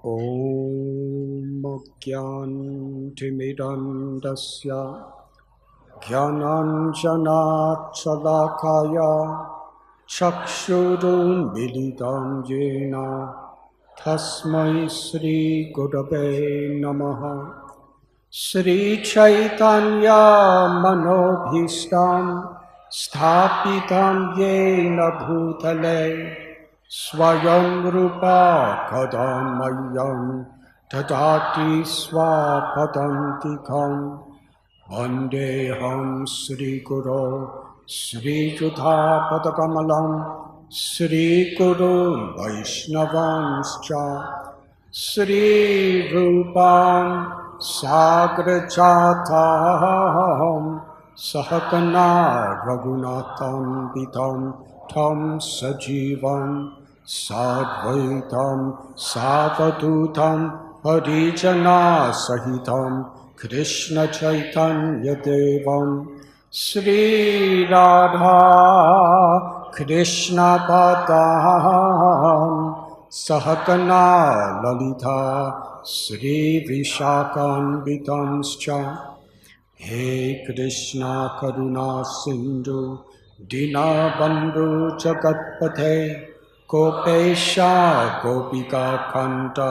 Om Gyantimidandasya Gyananjanachalakaya Chakshurun Milidam Jena Tasmai Sri Gurave Namaha Sri Chaitanya Manobhistam Sthapitam Yena Bhutale Swayam Rupa Kadamayam Tadati Swapadantikam Vandeham Sri Guru Sri Yudha Padakamalam Sri Guru Vaishnavanscha Sri Rupam Sagrajatam Sahakana Raghunatham Vitam Tam Sajivam Sadvaitam Savadutam Harijana Sahitam Krishna Chaitanya Devam Sri Radha Krishna Padam Sahakana Lalita Sri Vishakan Vitamscha He Krishna Karuna Sindhu Dina Bandhu Jagatpate Gopesha Gopika Kanta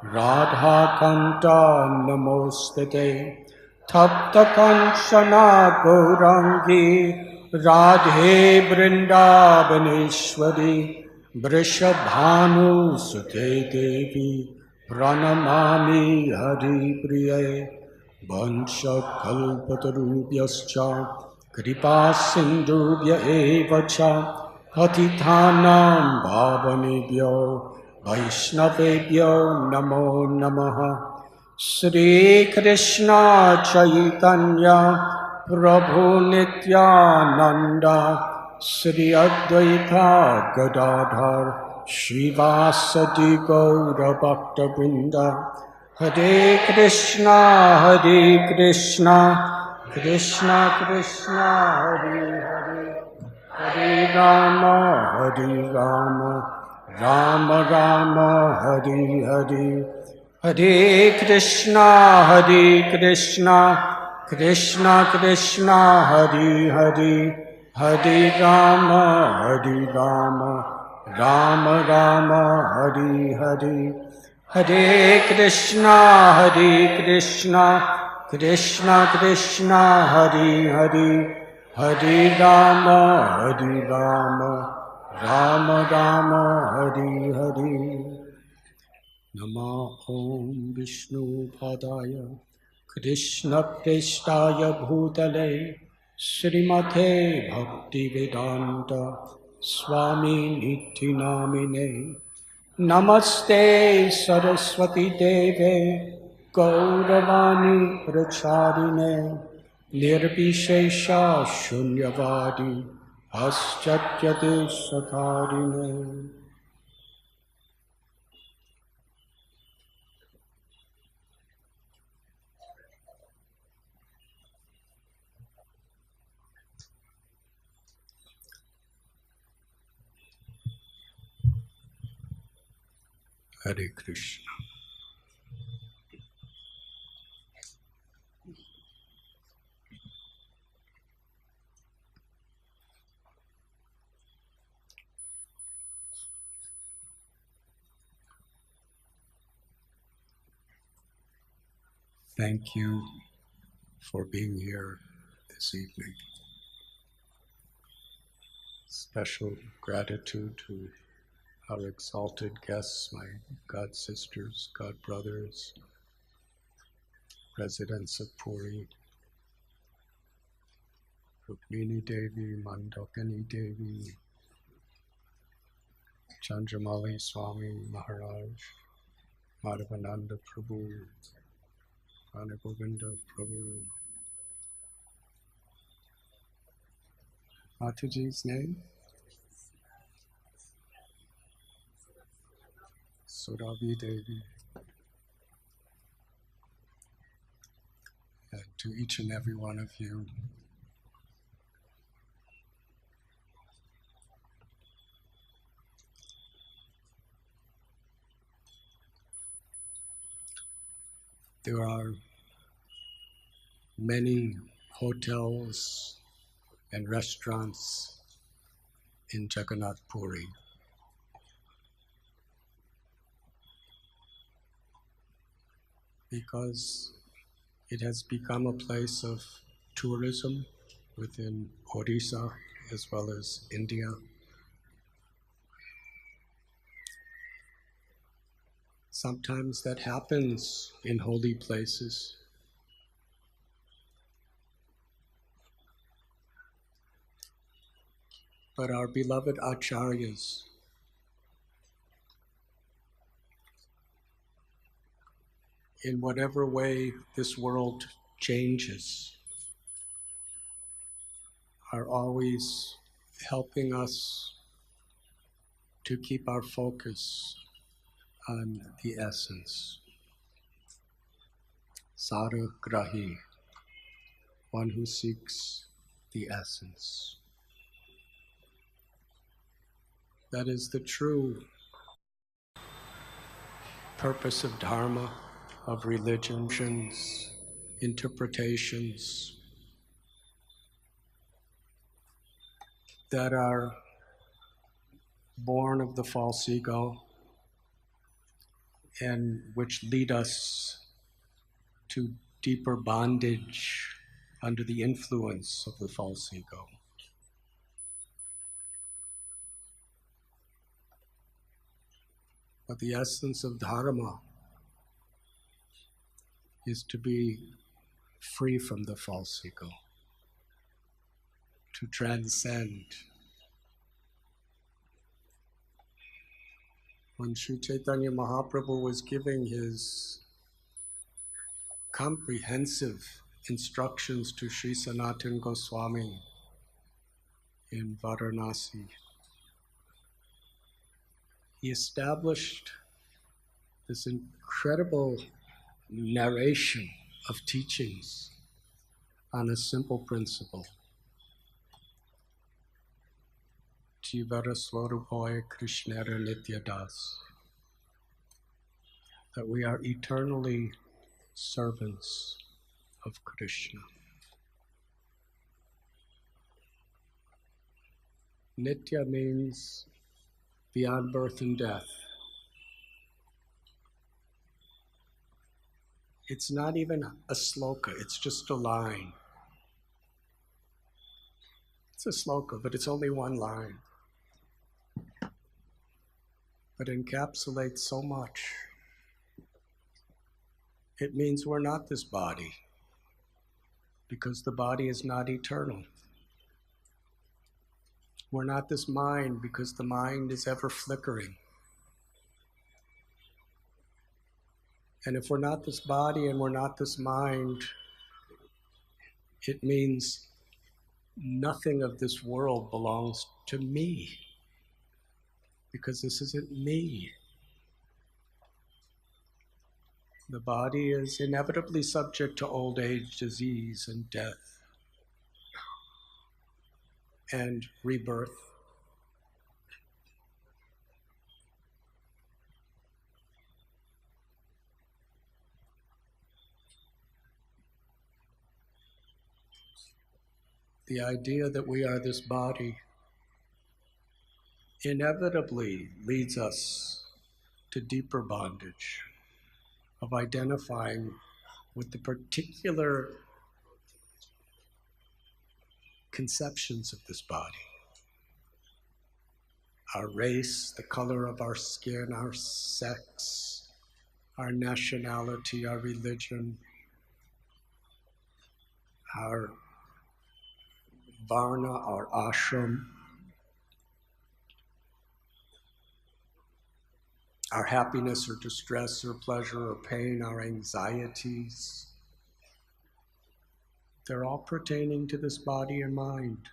Radha Kanta Namostate Tapta Kanchana Gaurangi Radhe Vrindavaneshwari Vrishabhanu Sute Devi Pranamami Hari Priye Vansha Kalpatarubhyascha Kripa Sindhubhya Evacha Patithanam Bhavanebhyo Vaishnavebhyo Namo Namaha Sri Krishna Chaitanya Prabhu Nityananda Sri Advaita Gadadhar Shivasati Gaura Bhakta Vrinda Hare Krishna Krishna Krishna Hare Hare Hare Rama Rama Rama Hare Hare Hare Krishna Krishna Krishna Hare Hare Hare Rama Rama Rama Hare Hare Hare Krishna Krishna Krishna Hare Hare Hare Rama Rama Rama Hare Hare Namah Vishnu Padaya Krishna Prestaya Bhutale Srimate Bhaktivedanta Swami Niti Namine Namaste Saraswati Deve Gauravani Pracharine Nirvishesha Shunyavadi Aschatyate Sakarine. Hare Krishna. Thank you for being here this evening. Special gratitude to our exalted guests, my god sisters, god brothers, residents of Puri, Rukmini Devi, Mandakini Devi, Chandramali Swami Maharaj, Madhavananda Prabhu, Govinda Prabhu. Mataji's name? Suravi Devi. And to each and every one of you, There are many hotels and restaurants in Jagannath Puri. Because it has become a place of tourism within Odisha as well as India. Sometimes that happens in holy places. But our beloved acharyas, in whatever way this world changes, are always helping us to keep our focus on the essence. Saragrahi, one who seeks the essence. That is the true purpose of Dharma, of religions, interpretations that are born of the false ego and which lead us to deeper bondage under the influence of the false ego. But the essence of Dharma is to be free from the false ego, to transcend. When Sri Chaitanya Mahaprabhu was giving his comprehensive instructions to Sri Sanatana Goswami in Varanasi, he established this incredible narration of teachings on a simple principle. Jivara Swarupoya Krishnara Nityadas. That we are eternally servants of Krishna. Nitya means beyond birth and death. It's not even a sloka, it's just a line. It's a sloka, but it's only one line. But encapsulates so much. It means we're not this body, because the body is not eternal. We're not this mind, because the mind is ever flickering. And if we're not this body and we're not this mind, it means nothing of this world belongs to me, because this isn't me. The body is inevitably subject to old age, disease, and death, and rebirth. The idea that we are this body inevitably leads us to deeper bondage of identifying with the particular conceptions of this body. Our race, the color of our skin, our sex, our nationality, our religion, our varna, our ashram, our happiness or distress or pleasure or pain, our anxieties. They're all pertaining to this body and mind.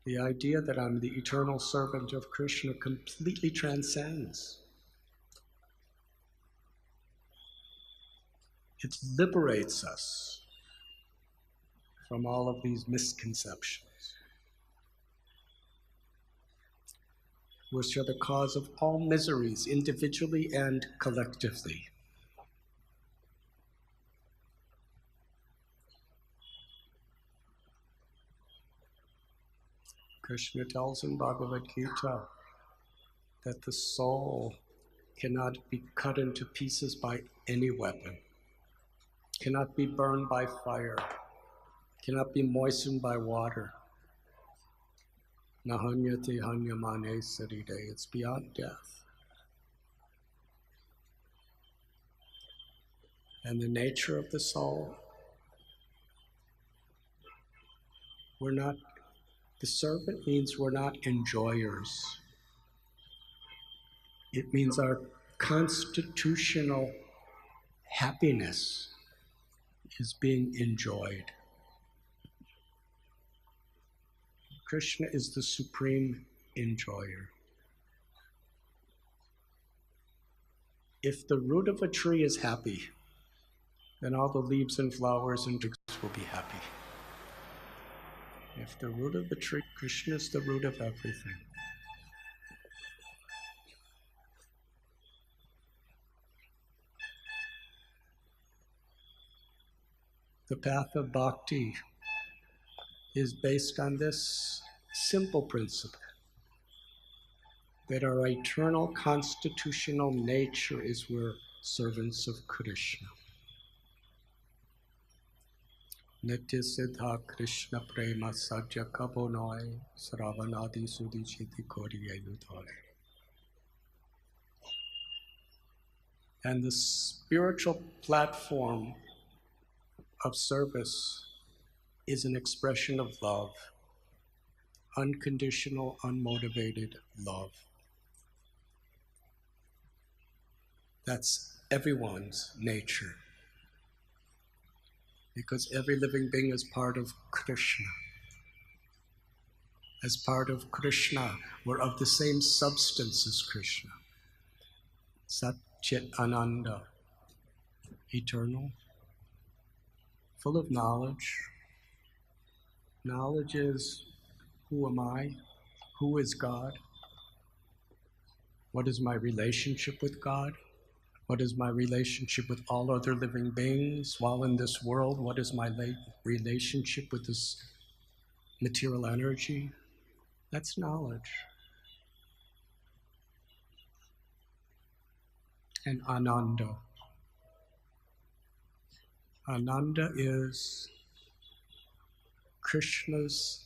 The idea that I'm the eternal servant of Krishna completely transcends. It liberates us from all of these misconceptions. which are the cause of all miseries, individually and collectively. Krishna tells in Bhagavad Gita that the soul cannot be cut into pieces by any weapon, cannot be burned by fire, cannot be moistened by water. Nahanyate hanyamane saride. It's beyond death. And the nature of the soul, the servant means we're not enjoyers. It means our constitutional happiness is being enjoyed. Krishna is the supreme enjoyer. If the root of a tree is happy, then all the leaves and flowers and trees will be happy. If the root of the tree, Krishna is the root of everything. The path of bhakti is based on this simple principle, that our eternal constitutional nature is we're servants of Krishna. Nitya Siddha Krishna Prema Sajja Kabonoi Sravanadi Sudichiti Koriye Yudhoi. And the spiritual platform of service is an expression of love, unconditional, unmotivated love. That's everyone's nature, because every living being is part of Krishna. As part of Krishna, we're of the same substance as Krishna. Sat Chit Ananda, eternal, full of knowledge. Knowledge is, who am I? Who is God? What is my relationship with God? What is my relationship with all other living beings while in this world? What is my relationship with this material energy? That's knowledge. And Ananda. Ananda is Krishna's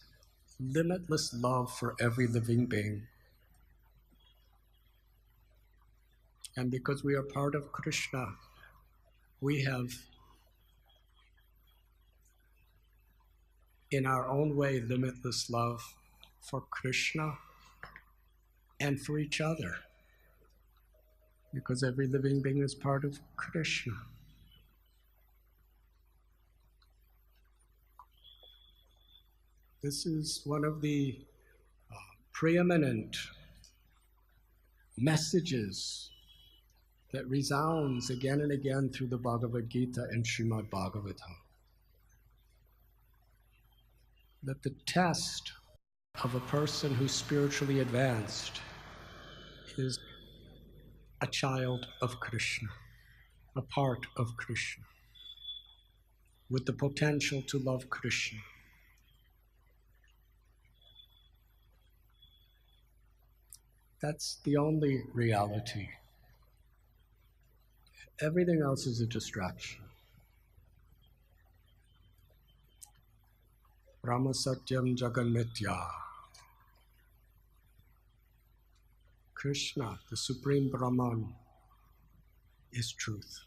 limitless love for every living being. And because we are part of Krishna, we have, in our own way, limitless love for Krishna and for each other. Because every living being is part of Krishna. This is one of the preeminent messages that resounds again and again through the Bhagavad Gita and Srimad Bhagavatam. That the test of a person who's spiritually advanced is a child of Krishna, a part of Krishna, with the potential to love Krishna. That's the only reality. Everything else is a distraction. Brahma Satyam Jagan Mithya. Krishna, the Supreme Brahman, is truth.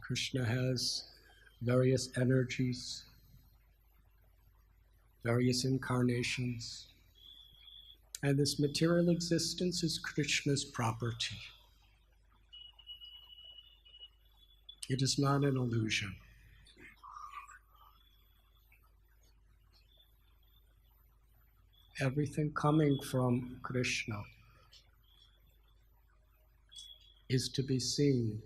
Krishna has various energies, various incarnations, and this material existence is Krishna's property. It is not an illusion. Everything coming from Krishna is to be seen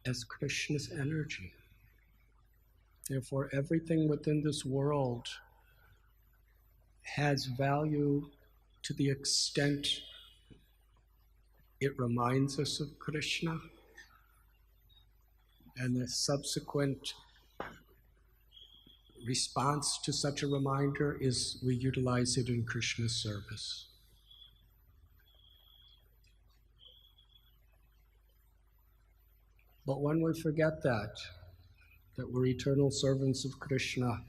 as Krishna's energy. Therefore, everything within this world has value to the extent it reminds us of Krishna, and the subsequent response to such a reminder is we utilize it in Krishna's service. But when we forget that we're eternal servants of Krishna,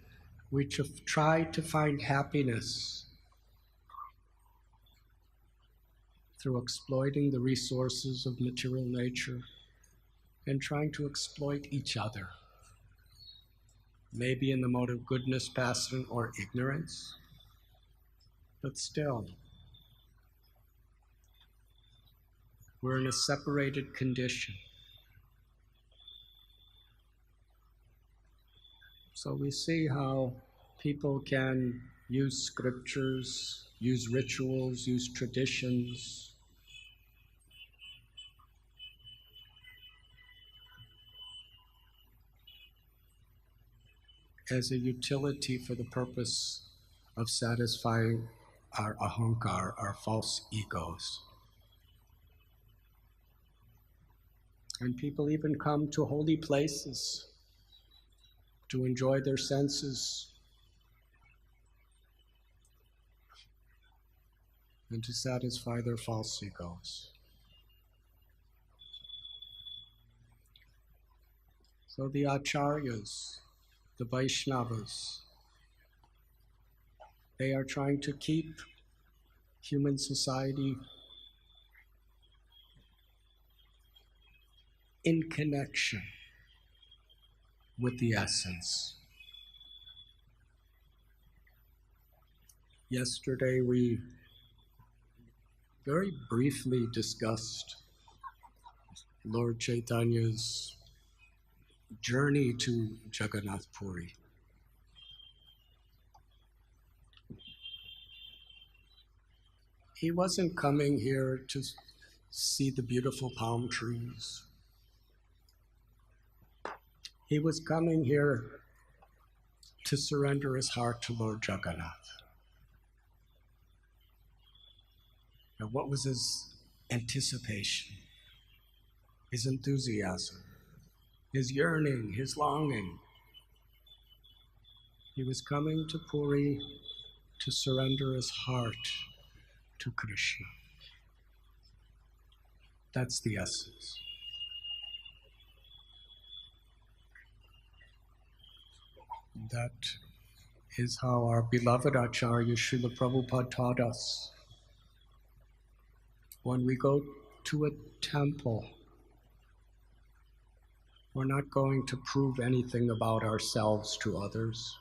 we try to find happiness through exploiting the resources of material nature and trying to exploit each other, maybe in the mode of goodness, passion, or ignorance, but still, we're in a separated condition. So we see how people can use scriptures, use rituals, use traditions as a utility for the purpose of satisfying our ahankar, our false egos. And people even come to holy places to enjoy their senses and to satisfy their false egos. So the acharyas, the Vaishnavas, they are trying to keep human society in connection with the essence. Yesterday we very briefly discussed Lord Chaitanya's journey to Jagannath Puri. He wasn't coming here to see the beautiful palm trees. He was coming here to surrender his heart to Lord Jagannath. And what was his anticipation, his enthusiasm, his yearning, his longing? He was coming to Puri to surrender his heart to Krishna. That's the essence. That is how our beloved Acharya Srila Prabhupada taught us. When we go to a temple, we're not going to prove anything about ourselves to others.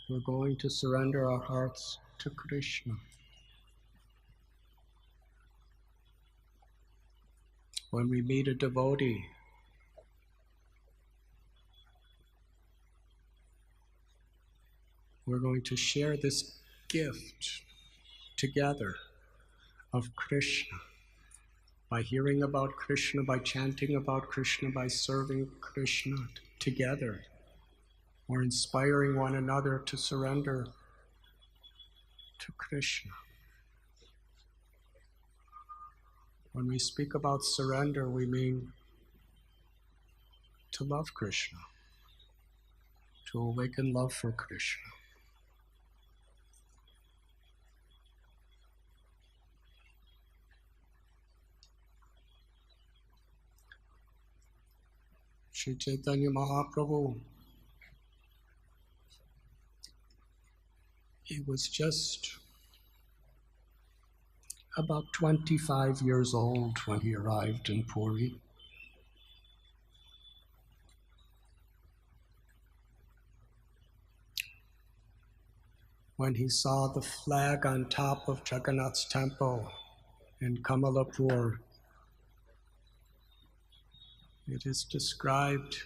We're going to surrender our hearts to Krishna. When we meet a devotee, we're going to share this gift together of Krishna, by hearing about Krishna, by chanting about Krishna, by serving Krishna together. We're inspiring one another to surrender to Krishna. When we speak about surrender, we mean to love Krishna, to awaken love for Krishna. Sri Chaitanya Mahaprabhu, he was just about 25 years old when he arrived in Puri. When he saw the flag on top of Jagannath's temple in Kolhapur, it is described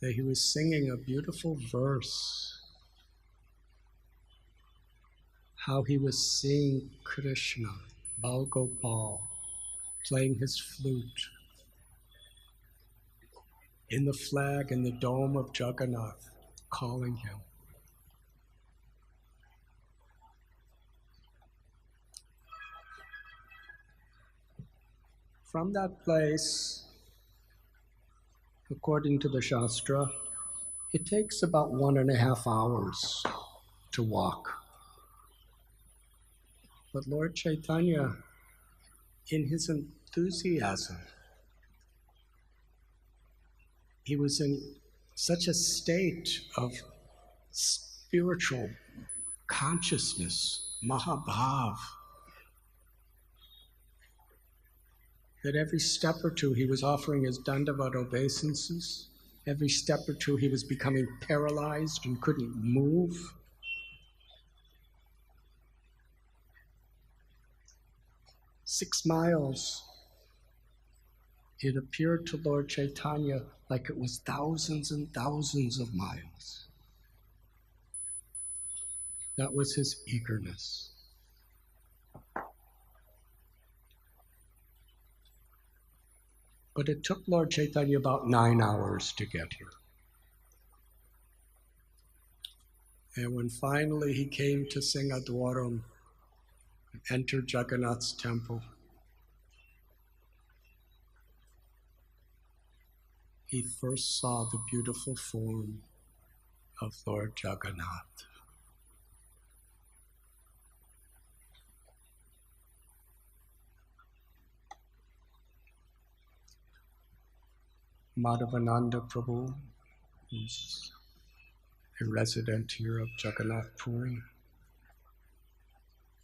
that he was singing a beautiful verse, how he was seeing Krishna, Bal Gopal, playing his flute in the flag in the dome of Jagannath, calling him. from that place, according to the Shastra, it takes about 1.5 hours to walk. But Lord Chaitanya, in his enthusiasm, he was in such a state of spiritual consciousness, Mahabhav, that every step or two he was offering his Dandavat obeisances. Every step or two he was becoming paralyzed and couldn't move. Six miles, it appeared to Lord Chaitanya like it was thousands and thousands of miles. That was his eagerness. But it took Lord Chaitanya about 9 hours to get here. And when finally he came to Singadwaram and entered Jagannath's temple, he first saw the beautiful form of Lord Jagannath. Madhavananda Prabhu, who's a resident here of Jagannath Puri,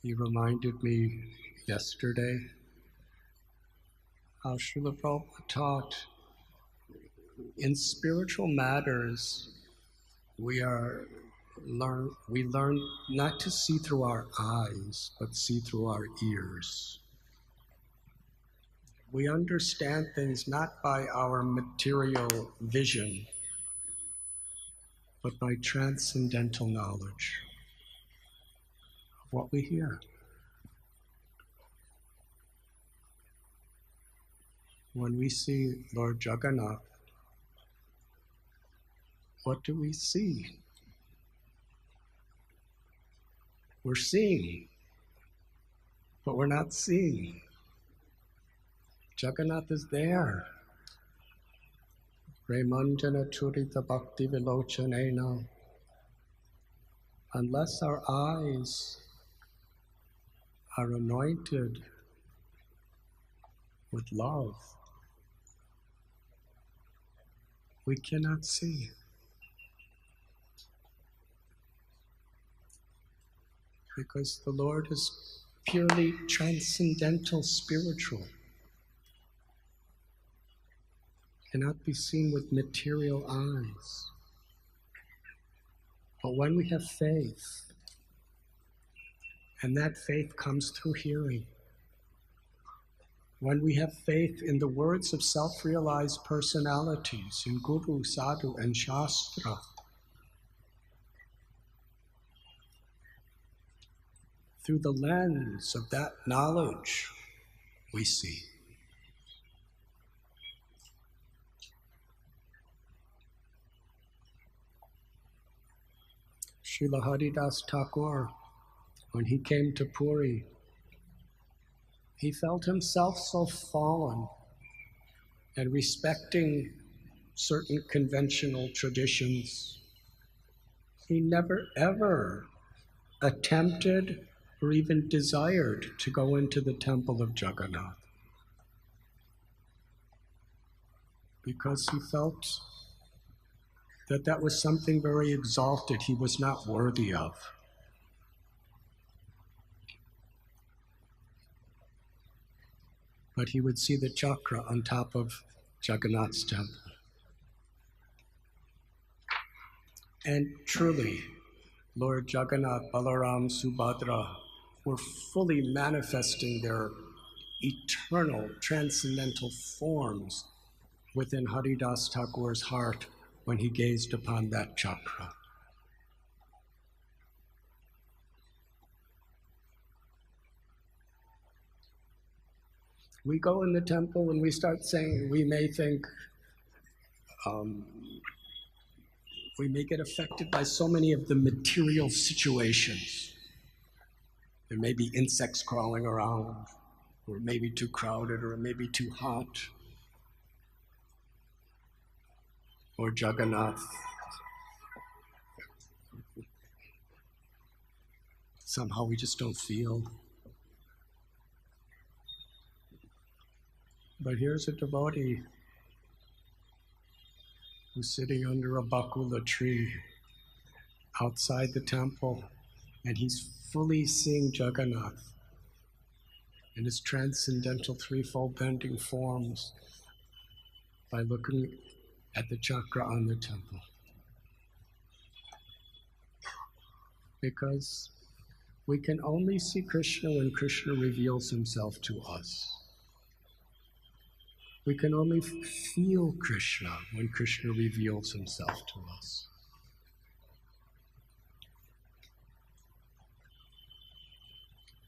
he reminded me yesterday how Srila Prabhupada taught in spiritual matters we learn not to see through our eyes, but see through our ears. We understand things not by our material vision, but by transcendental knowledge of what we hear. When we see Lord Jagannath, what do we see? We're seeing, but we're not seeing. Jagannath is there. Remandana Churita Bhakti Vilochanena. Unless our eyes are anointed with love, we cannot see. Because the Lord is purely transcendental, spiritual. Cannot be seen with material eyes. But when we have faith, and that faith comes through hearing, when we have faith in the words of self-realized personalities, in Guru, Sadhu, and Shastra, through the lens of that knowledge, we see. Srila Haridas Thakur, when he came to Puri, he felt himself so fallen and respecting certain conventional traditions. He never ever attempted or even desired to go into the temple of Jagannath, because he felt that that was something very exalted he was not worthy of. But he would see the chakra on top of Jagannath's temple. And truly, Lord Jagannath, Balaram, Subhadra were fully manifesting their eternal, transcendental forms within Haridas Thakur's heart when he gazed upon that chakra. We go in the temple and we start saying, we may think, we may get affected by so many of the material situations. There may be insects crawling around, or it may be too crowded, or it may be too hot, or Jagannath. Somehow we just don't feel. But here's a devotee who's sitting under a bakula tree outside the temple, and he's fully seeing Jagannath in his transcendental threefold bending forms by looking at the chakra on the temple. Because we can only see Krishna when Krishna reveals himself to us. We can only feel Krishna when Krishna reveals himself to us.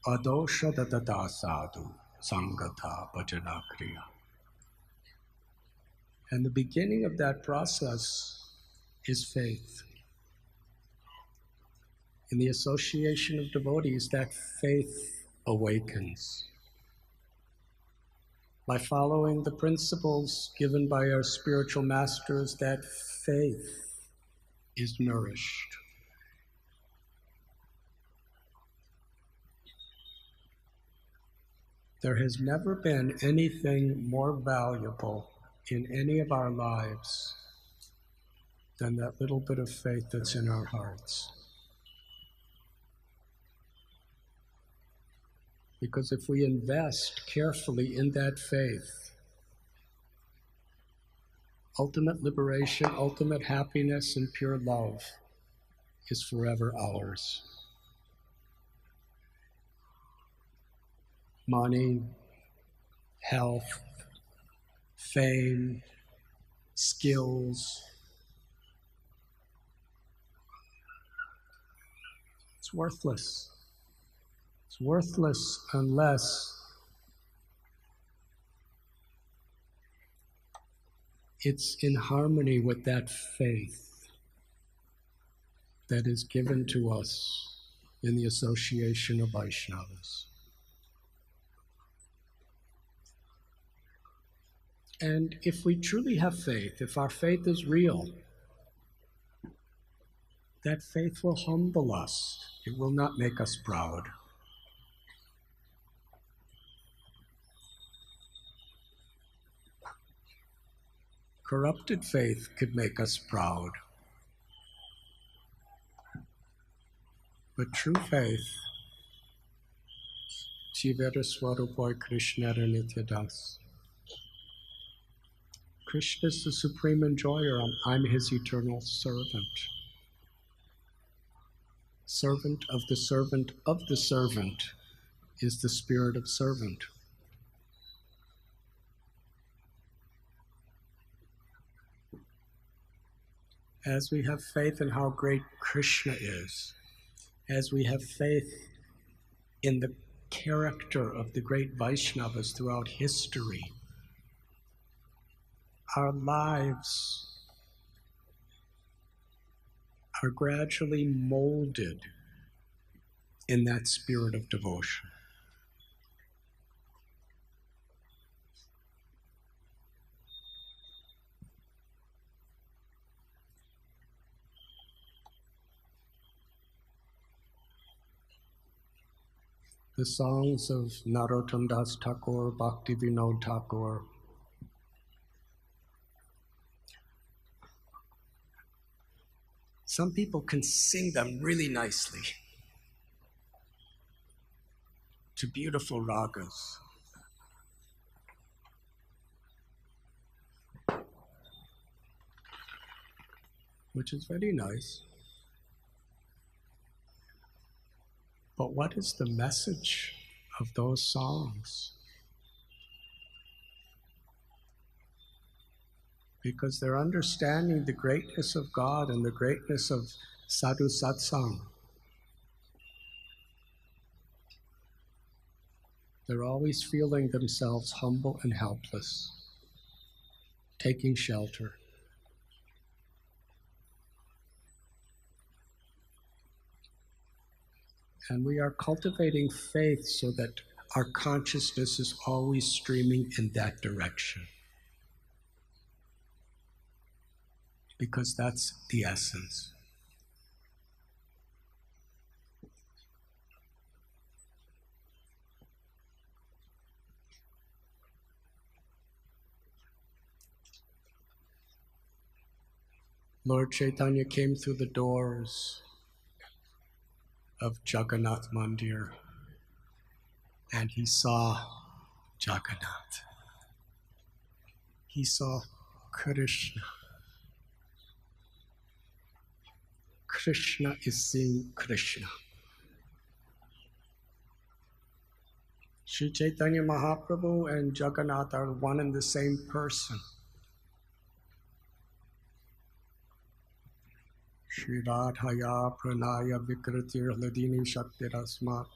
Adosha dadada sadhu sangata bhajana kriya. And the beginning of that process is faith. In the association of devotees, that faith awakens. By following the principles given by our spiritual masters, that faith is nourished. There has never been anything more valuable in any of our lives than that little bit of faith that's in our hearts. Because if we invest carefully in that faith, ultimate liberation, ultimate happiness, and pure love is forever ours. Money, health, fame, skills. It's worthless. It's worthless unless it's in harmony with that faith that is given to us in the association of Vaishnavas. And if we truly have faith, if our faith is real, that faith will humble us. It will not make us proud. Corrupted faith could make us proud. But true faith, Jivera Swarupai Krishnara Nityadas. Krishna is the supreme enjoyer. I'm his eternal servant. Servant of the servant of the servant is the spirit of servant. As we have faith in how great Krishna is, as we have faith in the character of the great Vaishnavas throughout history, our lives are gradually molded in that spirit of devotion. The songs of Narottam Das Thakur, Bhakti Vinod Thakur, some people can sing them really nicely to beautiful ragas. Which is very nice. But what is the message of those songs? Because they're understanding the greatness of God and the greatness of sadhu satsang. They're always feeling themselves humble and helpless, taking shelter. And we are cultivating faith so that our consciousness is always streaming in that direction. Because that's the essence. Lord Chaitanya came through the doors of Jagannath Mandir and he saw Jagannath. He saw Krishna. Krishna is seeing Krishna. Sri Chaitanya Mahaprabhu and Jagannath are one and the same person. Shri Radhaya Pranaya Vikritir Hladini Shaktirasmat.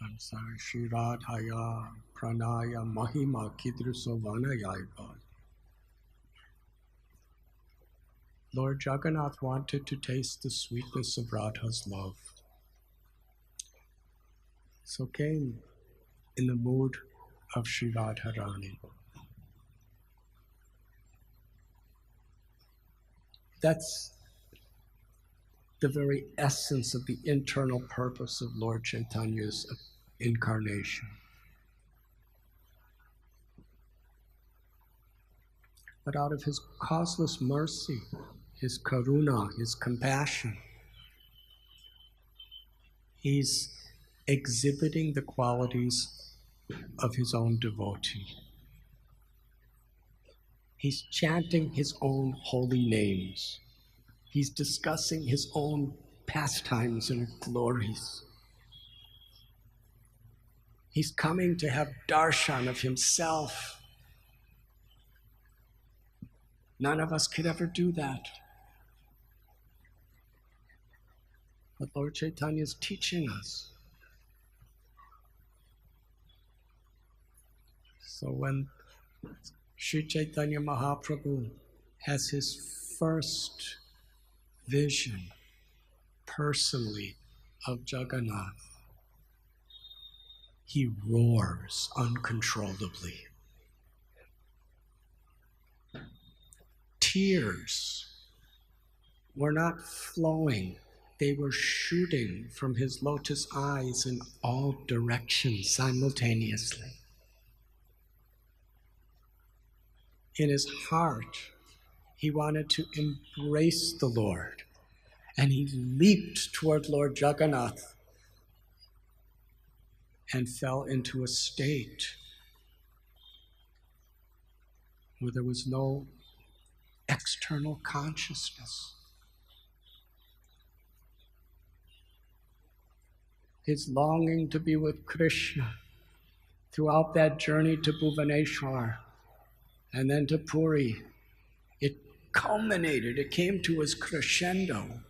I'm sorry, Shri Radhaya Pranaya Mahima Kidrusavanayaiva. Lord Jagannath wanted to taste the sweetness of Radha's love. So came in the mood of Shri Radharani. That's the very essence of the internal purpose of Lord Chaitanya's incarnation. But out of his causeless mercy, his karuna, his compassion, he's exhibiting the qualities of his own devotee. He's chanting his own holy names. He's discussing his own pastimes and glories. He's coming to have darshan of himself. None of us could ever do that. But Lord Chaitanya is teaching us. So when Sri Chaitanya Mahaprabhu has his first vision personally of Jagannath, he roars uncontrollably. Tears were not flowing, they were shooting from his lotus eyes in all directions simultaneously. In his heart, he wanted to embrace the Lord, and he leaped toward Lord Jagannath and fell into a state where there was no external consciousness. His longing to be with Krishna throughout that journey to Bhuvaneshwar and then to Puri, it culminated, it came to his crescendo,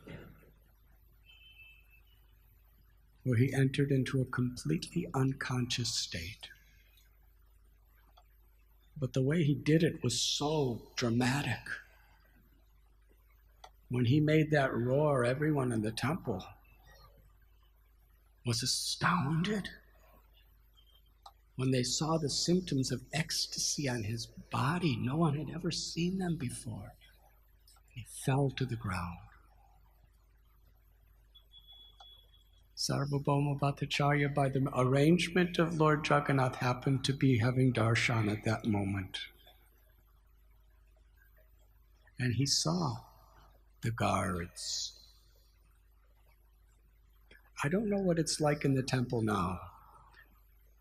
where he entered into a completely unconscious state. But the way he did it was so dramatic. When he made that roar, everyone in the temple was astounded when they saw the symptoms of ecstasy on his body. No one had ever seen them before. He fell to the ground. Sarvabhauma Bhattacharya, by the arrangement of Lord Jagannath, happened to be having darshan at that moment. And he saw the guards. I don't know what it's like in the temple now,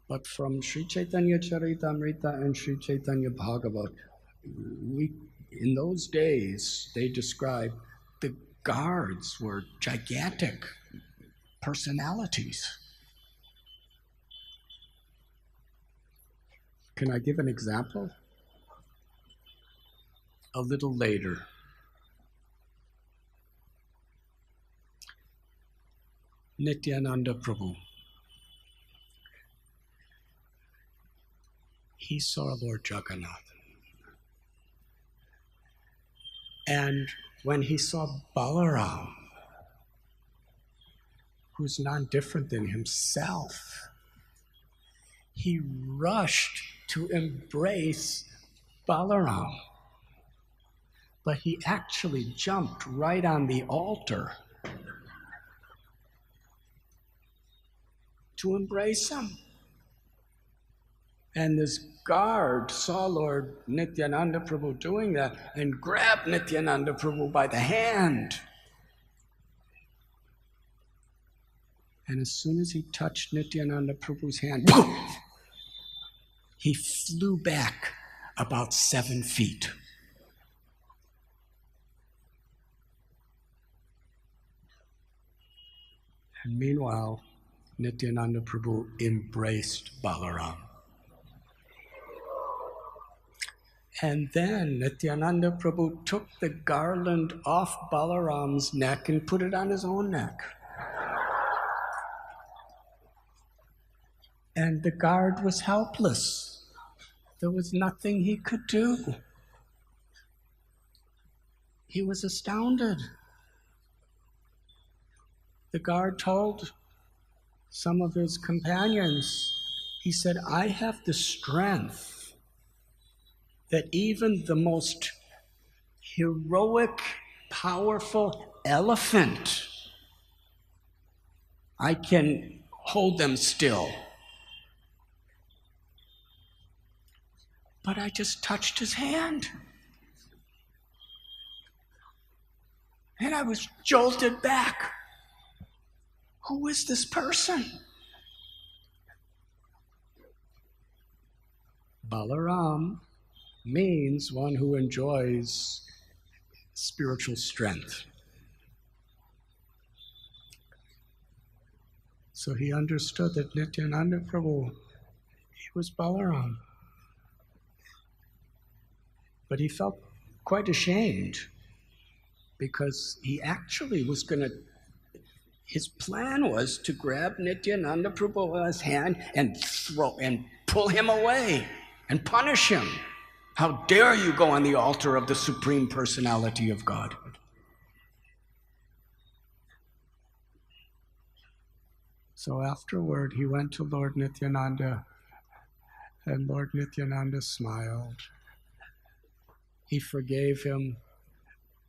but from Sri Chaitanya Charitamrita and Sri Chaitanya Bhagavat, in those days, they describe the guards were gigantic personalities. Can I give an example? A little later, Nityananda Prabhu, he saw Lord Jagannath. And when he saw Balaram, who's none different than himself. He rushed to embrace Balaram, but he actually jumped right on the altar to embrace him. And this guard saw Lord Nityananda Prabhu doing that and grabbed Nityananda Prabhu by the hand. And as soon as he touched Nityananda Prabhu's hand, boom, he flew back about 7 feet. And meanwhile, Nityananda Prabhu embraced Balaram. And then Nityananda Prabhu took the garland off Balaram's neck and put it on his own neck. And the guard was helpless. There was nothing he could do. He was astounded. The guard told some of his companions, he said, I have the strength that even the most heroic, powerful elephant, I can hold them still. But I just touched his hand. And I was jolted back. Who is this person? Balaram means one who enjoys spiritual strength. So he understood that Nityananda Prabhu, he was Balaram. But he felt quite ashamed because he actually was going to, his plan was to grab Nityananda Prabhu's hand and pull him away and punish him. How dare you go on the altar of the Supreme Personality of Godhood? So afterward, he went to Lord Nityananda, and Lord Nityananda smiled. He forgave him.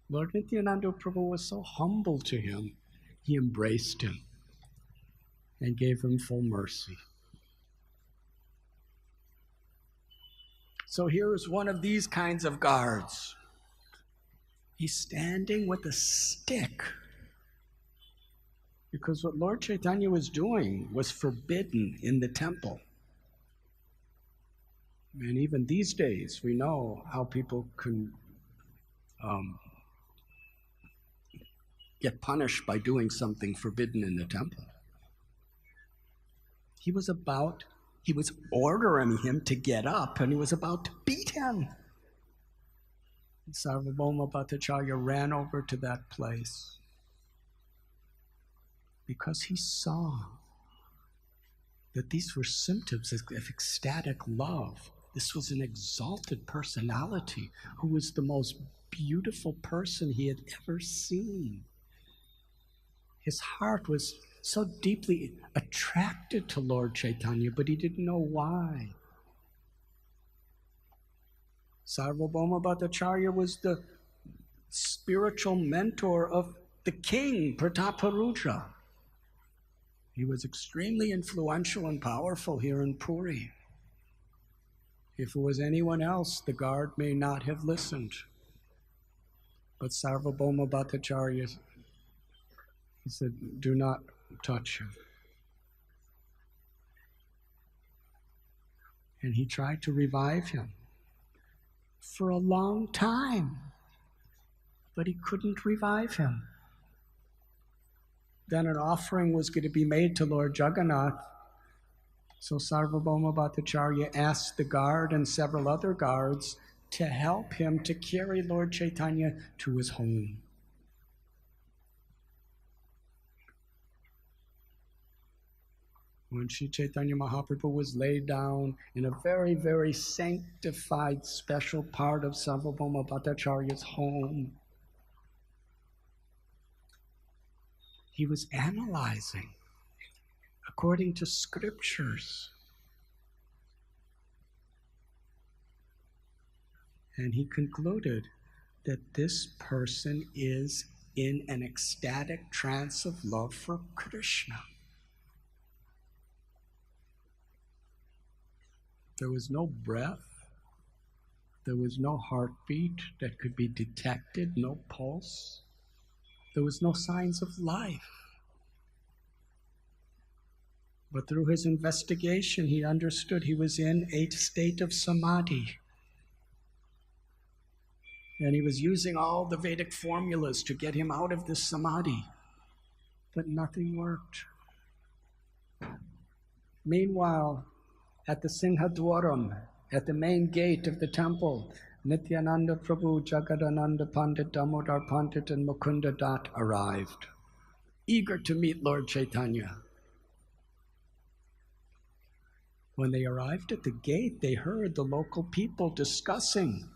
Lord Nityananda Prabhu was so humble to him. He embraced him and gave him full mercy. So here is one of these kinds of guards. He's standing with a stick because what Lord Chaitanya was doing was forbidden in the temple. And even these days, we know how people can get punished by doing something forbidden in the temple. He was ordering him to get up, and he was about to beat him. And Sarvabhauma Bhattacharya ran over to that place because he saw that these were symptoms of ecstatic love. This was an exalted personality who was the most beautiful person he had ever seen. His heart was so deeply attracted to Lord Chaitanya, but he didn't know why. Sarvabhauma Bhattacharya was the spiritual mentor of the king, Prataparudra. He was extremely influential and powerful here in Puri. If it was anyone else, the guard may not have listened. But Sarvabhauma Bhattacharya, he said, do not touch him. And he tried to revive him for a long time, but he couldn't revive him. Then an offering was going to be made to Lord Jagannath. So Sarvabhauma Bhattacharya asked the guard and several other guards to help him to carry Lord Chaitanya to his home. When Sri Chaitanya Mahaprabhu was laid down in a very, very sanctified, special part of Sarvabhauma Bhattacharya's home, He was analyzing according to scriptures. And he concluded that this person is in an ecstatic trance of love for Krishna. There was no breath. There was no heartbeat that could be detected, no pulse. There was no signs of life. But through his investigation, he understood he was in a state of samadhi. And he was using all the Vedic formulas to get him out of this samadhi. But nothing worked. Meanwhile, at the Singhadwaram, at the main gate of the temple, Nityananda Prabhu, Jagadananda Pandit, Damodar Pandit, and Mukunda Dat arrived, eager to meet Lord Chaitanya. When they arrived at the gate, they heard the local people discussing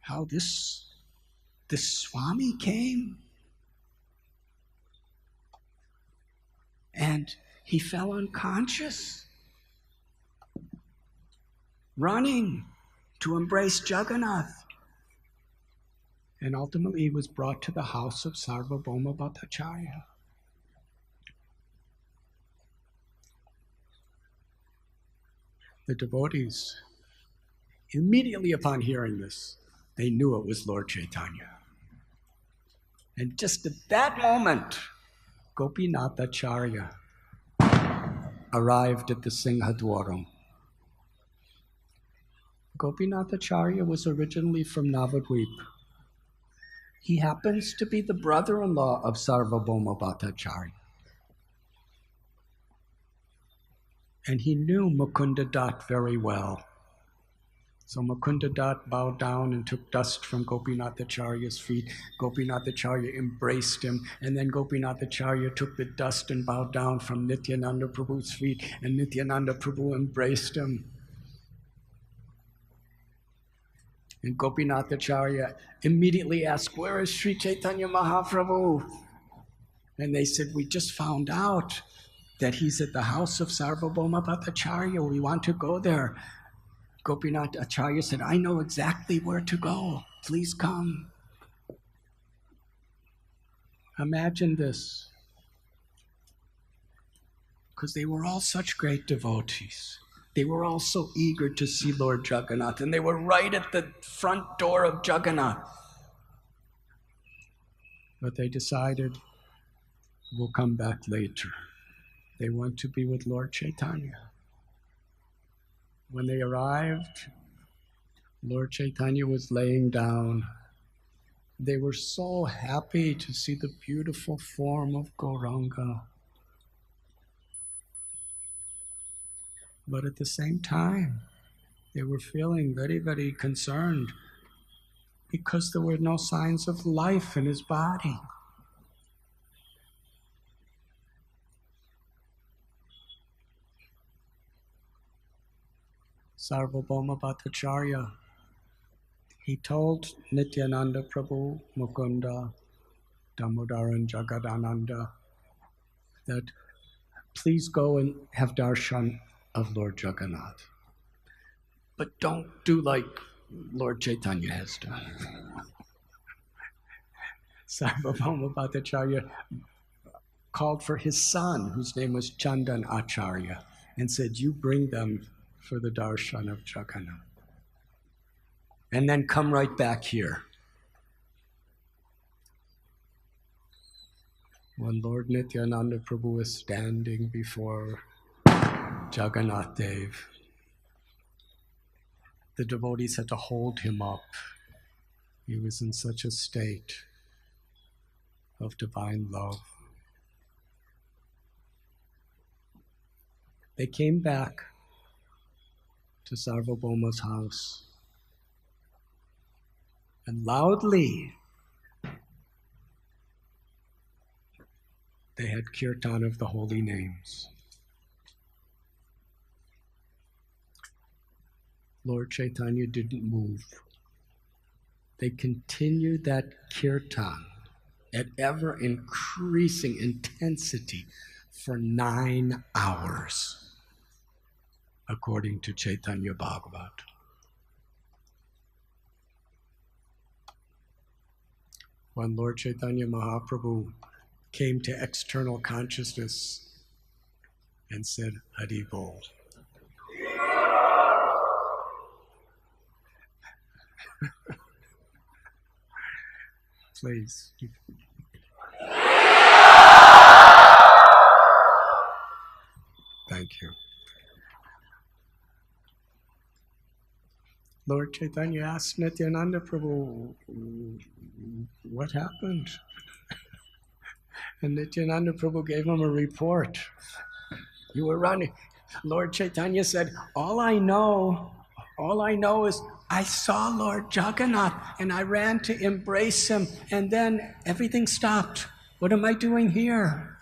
how this Swami came and he fell unconscious, running to embrace Jagannath. And ultimately he was brought to the house of Sarvabhauma Bhattacharya. The devotees, immediately upon hearing this, they knew it was Lord Chaitanya. And just at that moment, Gopinath Acharya arrived at the Singhadwaram. Gopinath Acharya was originally from Navadvip. He happens to be the brother-in-law of Sarvabhauma Bhattacharya. And he knew Mukunda Dat very well. So Mukunda Dat bowed down and took dust from Gopinath Acharya's feet. Gopinath Acharya embraced him, and then Gopinath Acharya took the dust and bowed down from Nityananda Prabhu's feet, and Nityananda Prabhu embraced him. And Gopinath Acharya immediately asked, "Where is Sri Chaitanya Mahaprabhu?" And they said, "We just found out that he's at the house of Sarvabhauma Bhattacharya. We want to go there." Gopinath Acharya said, "I know exactly where to go. Please come." Imagine this. Because they were all such great devotees. They were all so eager to see Lord Jagannath, and they were right at the front door of Jagannath. But they decided, we'll come back later. They want to be with Lord Chaitanya. When they arrived, Lord Chaitanya was laying down. They were so happy to see the beautiful form of Gauranga. But at the same time, they were feeling very, very concerned because there were no signs of life in his body. Sarvabhauma Bhattacharya, he told Nityananda Prabhu, Mukunda, Damodar and Jagadananda that please go and have darshan of Lord Jagannath. But don't do like Lord Chaitanya has done. Sarvabhauma Bhattacharya called for his son, whose name was Chandan Acharya, and said, "You bring them for the darshan of Jagannath. And then come right back here." When Lord Nityananda Prabhu was standing before Jagannath Dev, the devotees had to hold him up. He was in such a state of divine love. They came back to Sarvabhauma's house, and loudly they had kirtan of the holy names. Lord Chaitanya didn't move. They continued that kirtan at ever increasing intensity for 9 hours, according to Chaitanya Bhagavat. When Lord Chaitanya Mahaprabhu came to external consciousness and said, Hari Bol. Please. Thank you. Lord Chaitanya asked Nityananda Prabhu, what happened? And Nityananda Prabhu gave him a report. You were running. Lord Chaitanya said, all I know is I saw Lord Jagannath and I ran to embrace him and then everything stopped. What am I doing here?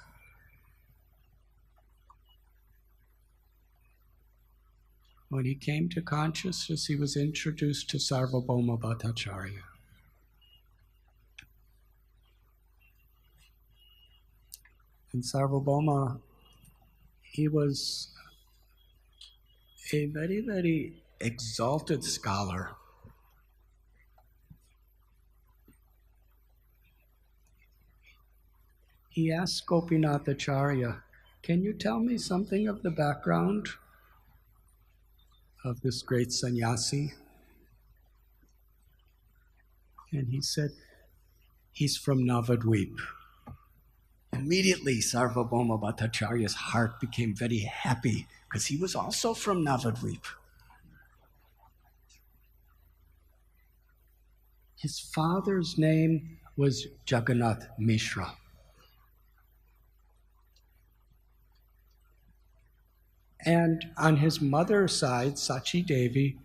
When he came to consciousness, he was introduced to Sarvabhauma Bhattacharya. And Sarvabhauma, he was a very, very exalted scholar. He asked Gopinath Acharya, can you tell me something of the background of this great sannyasi? And he said, he's from Navadvip. Immediately, Sarvabhauma Bhattacharya's heart became very happy because he was also from Navadvip. His father's name was Jagannath Mishra. And on his mother's side, Sachi Devi,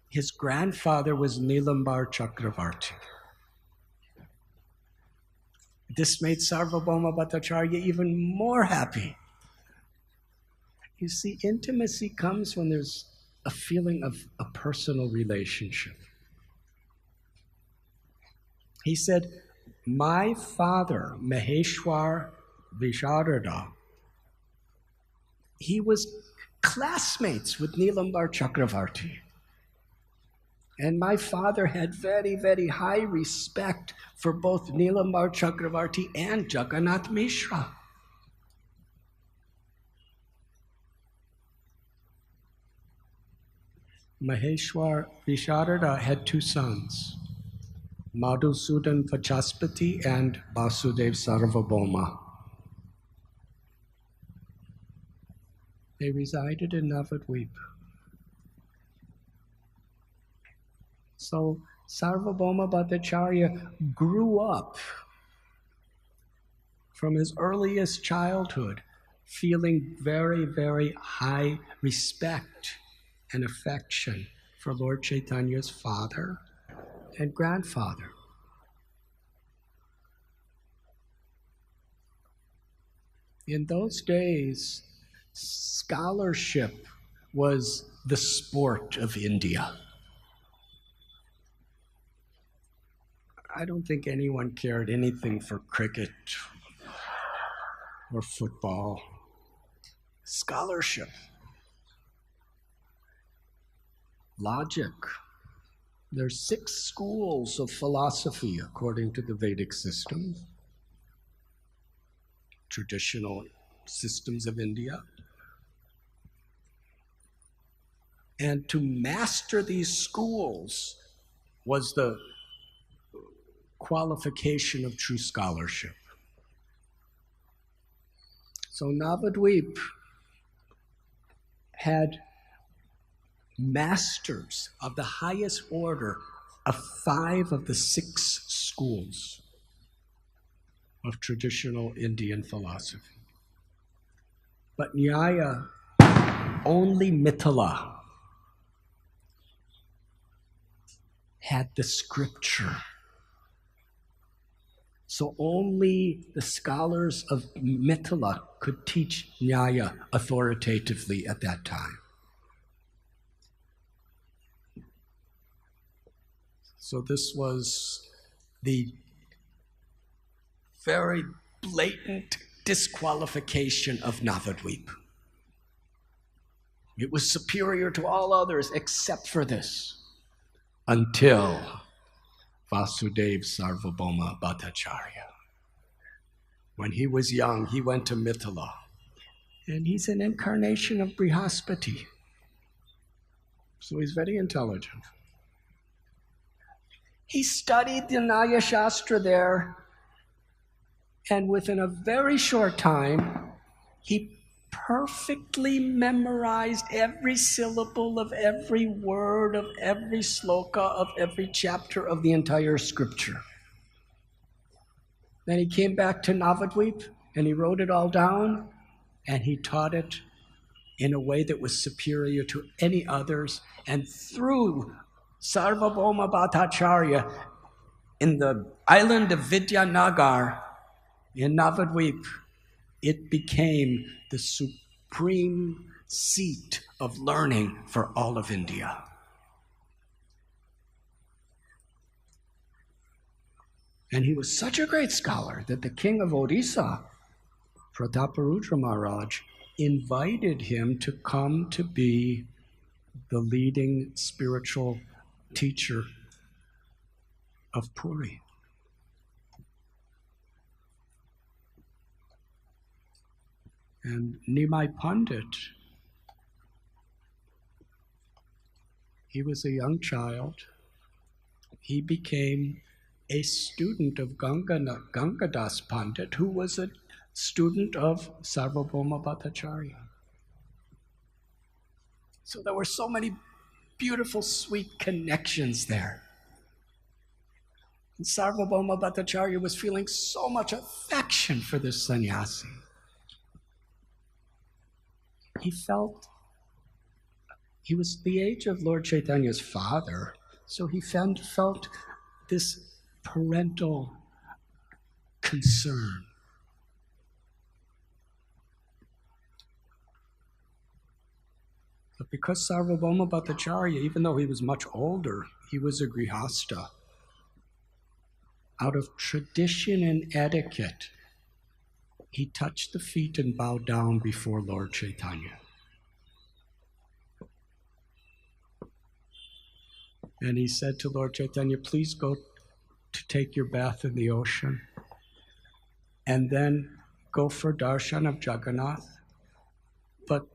his grandfather was Nilambar Chakravarti. This made Sarvabhauma Bhattacharya even more happy. You see, intimacy comes when there's a feeling of a personal relationship. He said, my father, Maheshwar Visharada, he was classmates with Nilambar Chakravarti. And my father had very, very high respect for both Nilambar Chakravarti and Jagannath Mishra. Maheshwar Visharada had 2 sons, Madhusudan Vachaspati and Vasudev Sarvabhauma. They resided in Navadvip. So Sarvabhauma Bhattacharya grew up from his earliest childhood feeling very, very high respect and affection for Lord Chaitanya's father and grandfather. In those days, scholarship was the sport of India. I don't think anyone cared anything for cricket or football. Scholarship. Logic. There's 6 schools of philosophy according to the Vedic system. Traditional systems of India. And to master these schools was the qualification of true scholarship. So Navadvip had masters of the highest order of 5 of the 6 schools of traditional Indian philosophy. But Nyaya, only Mithila had the scripture. So only the scholars of Mithila could teach Nyaya authoritatively at that time. So this was the very blatant disqualification of Navadvip. It was superior to all others except for this, until Vasudeva Sarvabhauma Bhattacharya. When he was young, he went to Mithila, and he's an incarnation of Brihaspati. So he's very intelligent. He studied the Nyaya Shastra there, and within a very short time, he perfectly memorized every syllable of every word of every sloka of every chapter of the entire scripture. Then he came back to Navadvip and he wrote it all down and he taught it in a way that was superior to any others. And through Sarvabhauma Bhattacharya in the island of Vidyanagar in Navadvip, it became the supreme seat of learning for all of India. And he was such a great scholar that the king of Odisha, Prataparudra Maharaj, invited him to come to be the leading spiritual teacher of Puri. And Nimai Pandit, he was a young child. He became a student of Gangadas Pandit, who was a student of Sarvabhauma Bhattacharya. So there were so many beautiful, sweet connections there. And Sarvabhauma Bhattacharya was feeling so much affection for this sannyasi. He felt, he was the age of Lord Chaitanya's father, so he felt this parental concern. But because Sarvabhauma Bhattacharya, even though he was much older, he was a grihasta. Out of tradition and etiquette, he touched the feet and bowed down before Lord Chaitanya. And he said to Lord Chaitanya, please go to take your bath in the ocean, and then go for darshan of Jagannath, but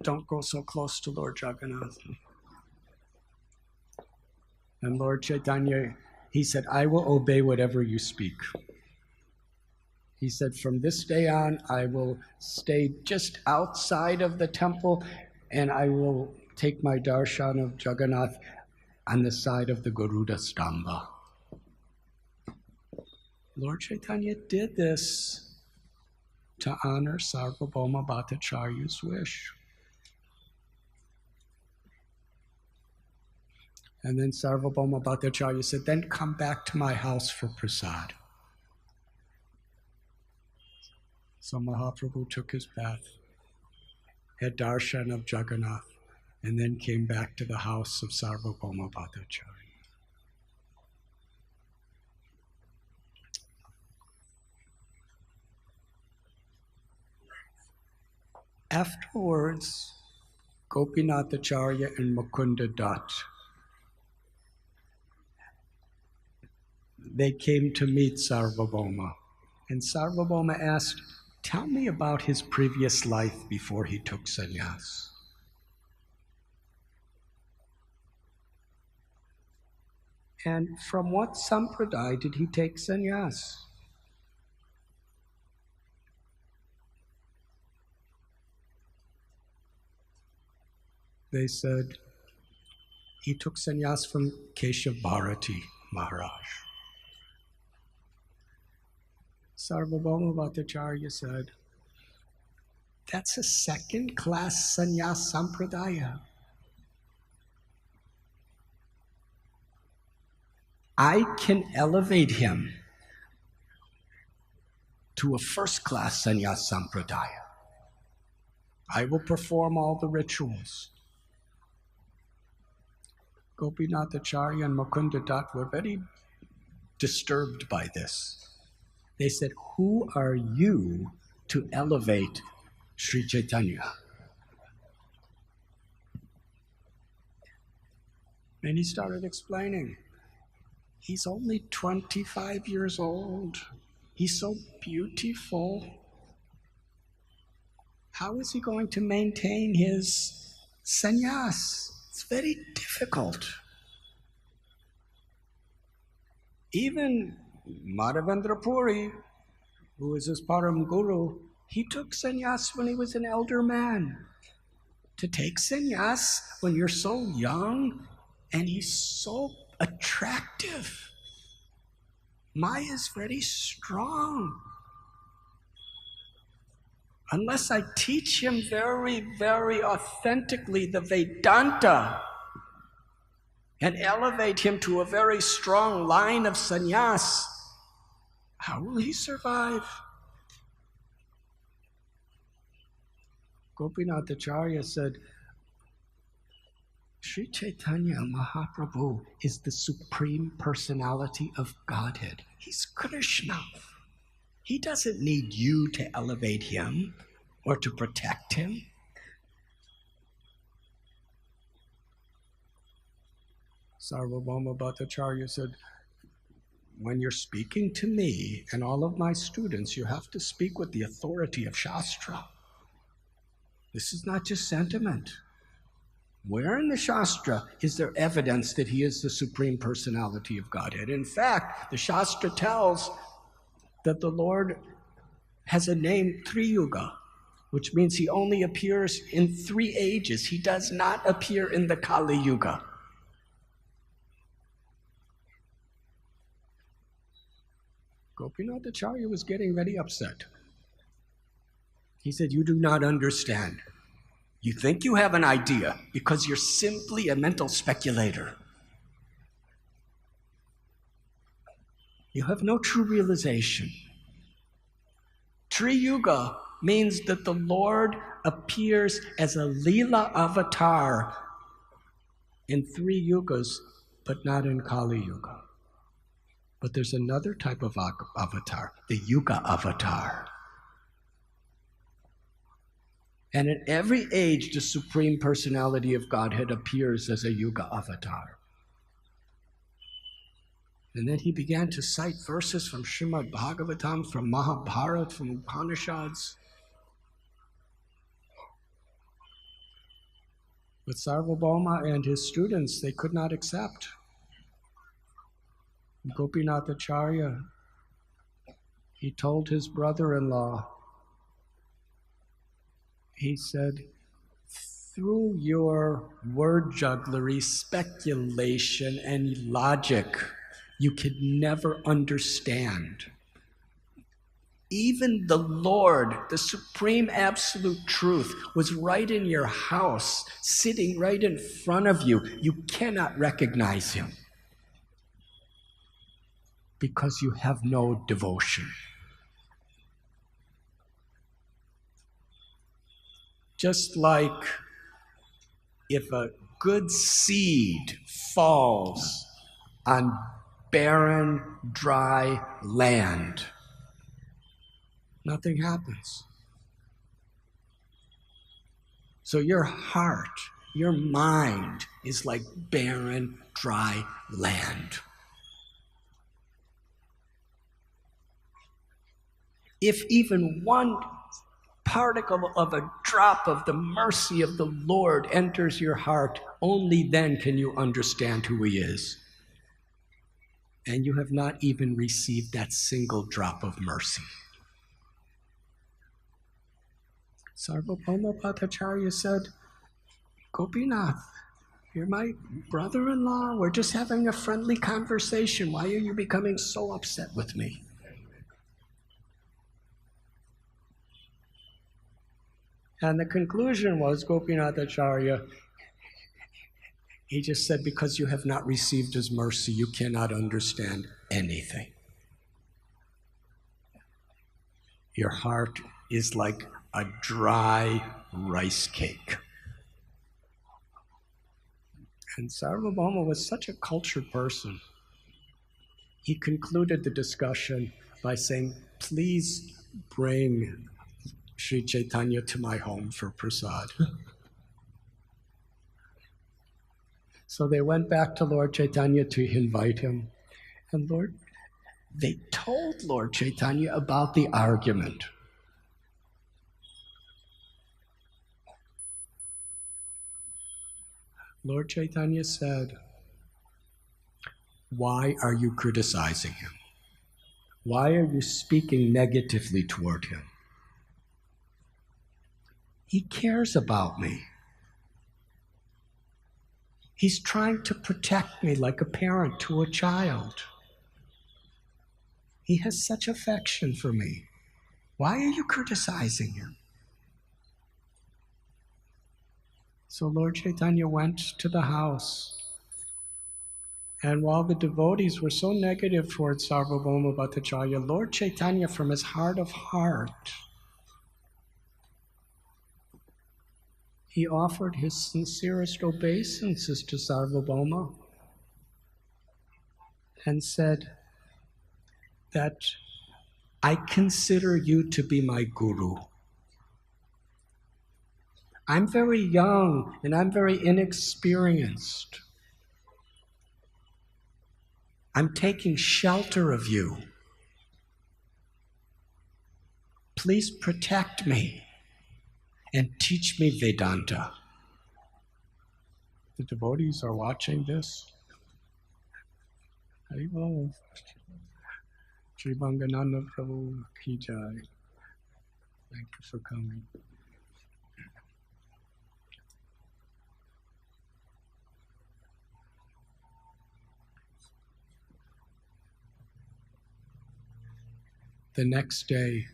don't go so close to Lord Jagannath. And Lord Chaitanya, he said, I will obey whatever you speak. He said, from this day on, I will stay just outside of the temple and I will take my darshan of Jagannath on the side of the Garuda Stamba. Lord Chaitanya did this to honor Sarvabhauma Bhattacharya's wish. And then Sarvabhauma Bhattacharya said, then come back to my house for prasad. So Mahaprabhu took his bath, had darshan of Jagannath, and then came back to the house of Sarvabhauma Bhattacharya. Afterwards, Gopinath Acharya and Mukunda Dutt, they came to meet Sarvabhauma. And Sarvabhauma asked, tell me about his previous life before he took sannyas. And from what sampradaya did he take sannyas? They said, he took sannyas from Keshav Bharati Maharaj. Sarvabhauma Bhattacharya said, that's a second-class sannyas sampradaya. I can elevate him to a first-class sannyas sampradaya. I will perform all the rituals. Gopinath Acharya and Mukunda Dutt were very disturbed by this. They said, "Who are you to elevate Sri Chaitanya?" And he started explaining. He's only 25 years old. He's so beautiful. How is he going to maintain his sannyas? It's very difficult. Even Madhavendra Puri, who is his param guru, he took sannyas when he was an elder man. To take sannyas when you're so young and he's so attractive. Maya is very strong. Unless I teach him very, very authentically the Vedanta and elevate him to a very strong line of sannyas, how will he survive? Gopinath Acharya said, Sri Chaitanya Mahaprabhu is the Supreme Personality of Godhead. He's Krishna. He doesn't need you to elevate him or to protect him. Sarvabhauma Bhattacharya said, when you're speaking to me and all of my students, you have to speak with the authority of Shastra. This is not just sentiment. Where in the Shastra is there evidence that he is the Supreme Personality of Godhead? In fact, the Shastra tells that the Lord has a name Triyuga, which means he only appears in 3 ages. He does not appear in the Kali Yuga. Gopinath Acharya was getting very upset. He said, you do not understand. You think you have an idea because you're simply a mental speculator. You have no true realization. Triyuga means that the Lord appears as a Leela avatar in 3 yugas, but not in Kali Yuga. But there's another type of avatar, the Yuga avatar. And in every age, the Supreme Personality of Godhead appears as a Yuga avatar. And then he began to cite verses from Srimad Bhagavatam, from Mahabharata, from Upanishads. But Sarvabhauma and his students, they could not accept. Gopinath Acharya, he told his brother-in-law, he said, through your word jugglery, speculation, and logic, you could never understand. Even the Lord, the Supreme Absolute Truth, was right in your house, sitting right in front of you. You cannot recognize him because you have no devotion. Just like if a good seed falls on barren, dry land, nothing happens. So your heart, your mind is like barren, dry land. If even one particle of a drop of the mercy of the Lord enters your heart, only then can you understand who he is. And you have not even received that single drop of mercy. Sarvabhauma Bhattacharya said, Gopinath, you're my brother-in-law. We're just having a friendly conversation. Why are you becoming so upset with me? And the conclusion was, Gopinath Acharya, he just said, because you have not received his mercy, you cannot understand anything. Your heart is like a dry rice cake. And Sarvabhauma was such a cultured person. He concluded the discussion by saying, please bring Sri Chaitanya to my home for prasad. So they went back to Lord Chaitanya to invite him. And they told Lord Chaitanya about the argument. Lord Chaitanya said, why are you criticizing him? Why are you speaking negatively toward him? He cares about me. He's trying to protect me like a parent to a child. He has such affection for me. Why are you criticizing him? So Lord Chaitanya went to the house. And while the devotees were so negative towards Sarvabhauma Bhattacharya, Lord Chaitanya, from his heart of heart, he offered his sincerest obeisances to Sarvabhauma and said that I consider you to be my guru. I'm very young and I'm very inexperienced. I'm taking shelter of you. Please protect me and teach me Vedanta. The devotees are watching this. Haribol. Sri Bangananda Prabhu Ki Jai. Thank you for coming. The next day,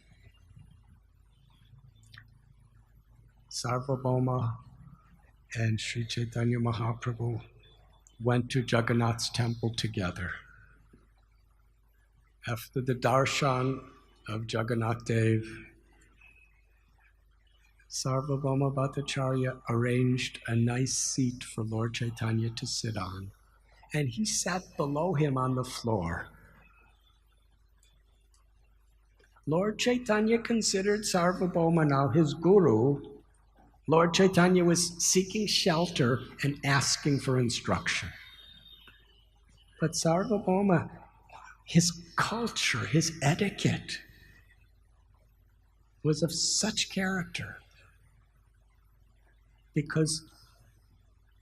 Sarvabhauma and Sri Chaitanya Mahaprabhu went to Jagannath's temple together. After the darshan of Jagannath Dev, Sarvabhauma Bhattacharya arranged a nice seat for Lord Chaitanya to sit on, and he sat below him on the floor. Lord Chaitanya considered Sarvabhauma now his guru. Lord Chaitanya was seeking shelter and asking for instruction. But Sarvabhauma, his culture, his etiquette was of such character. Because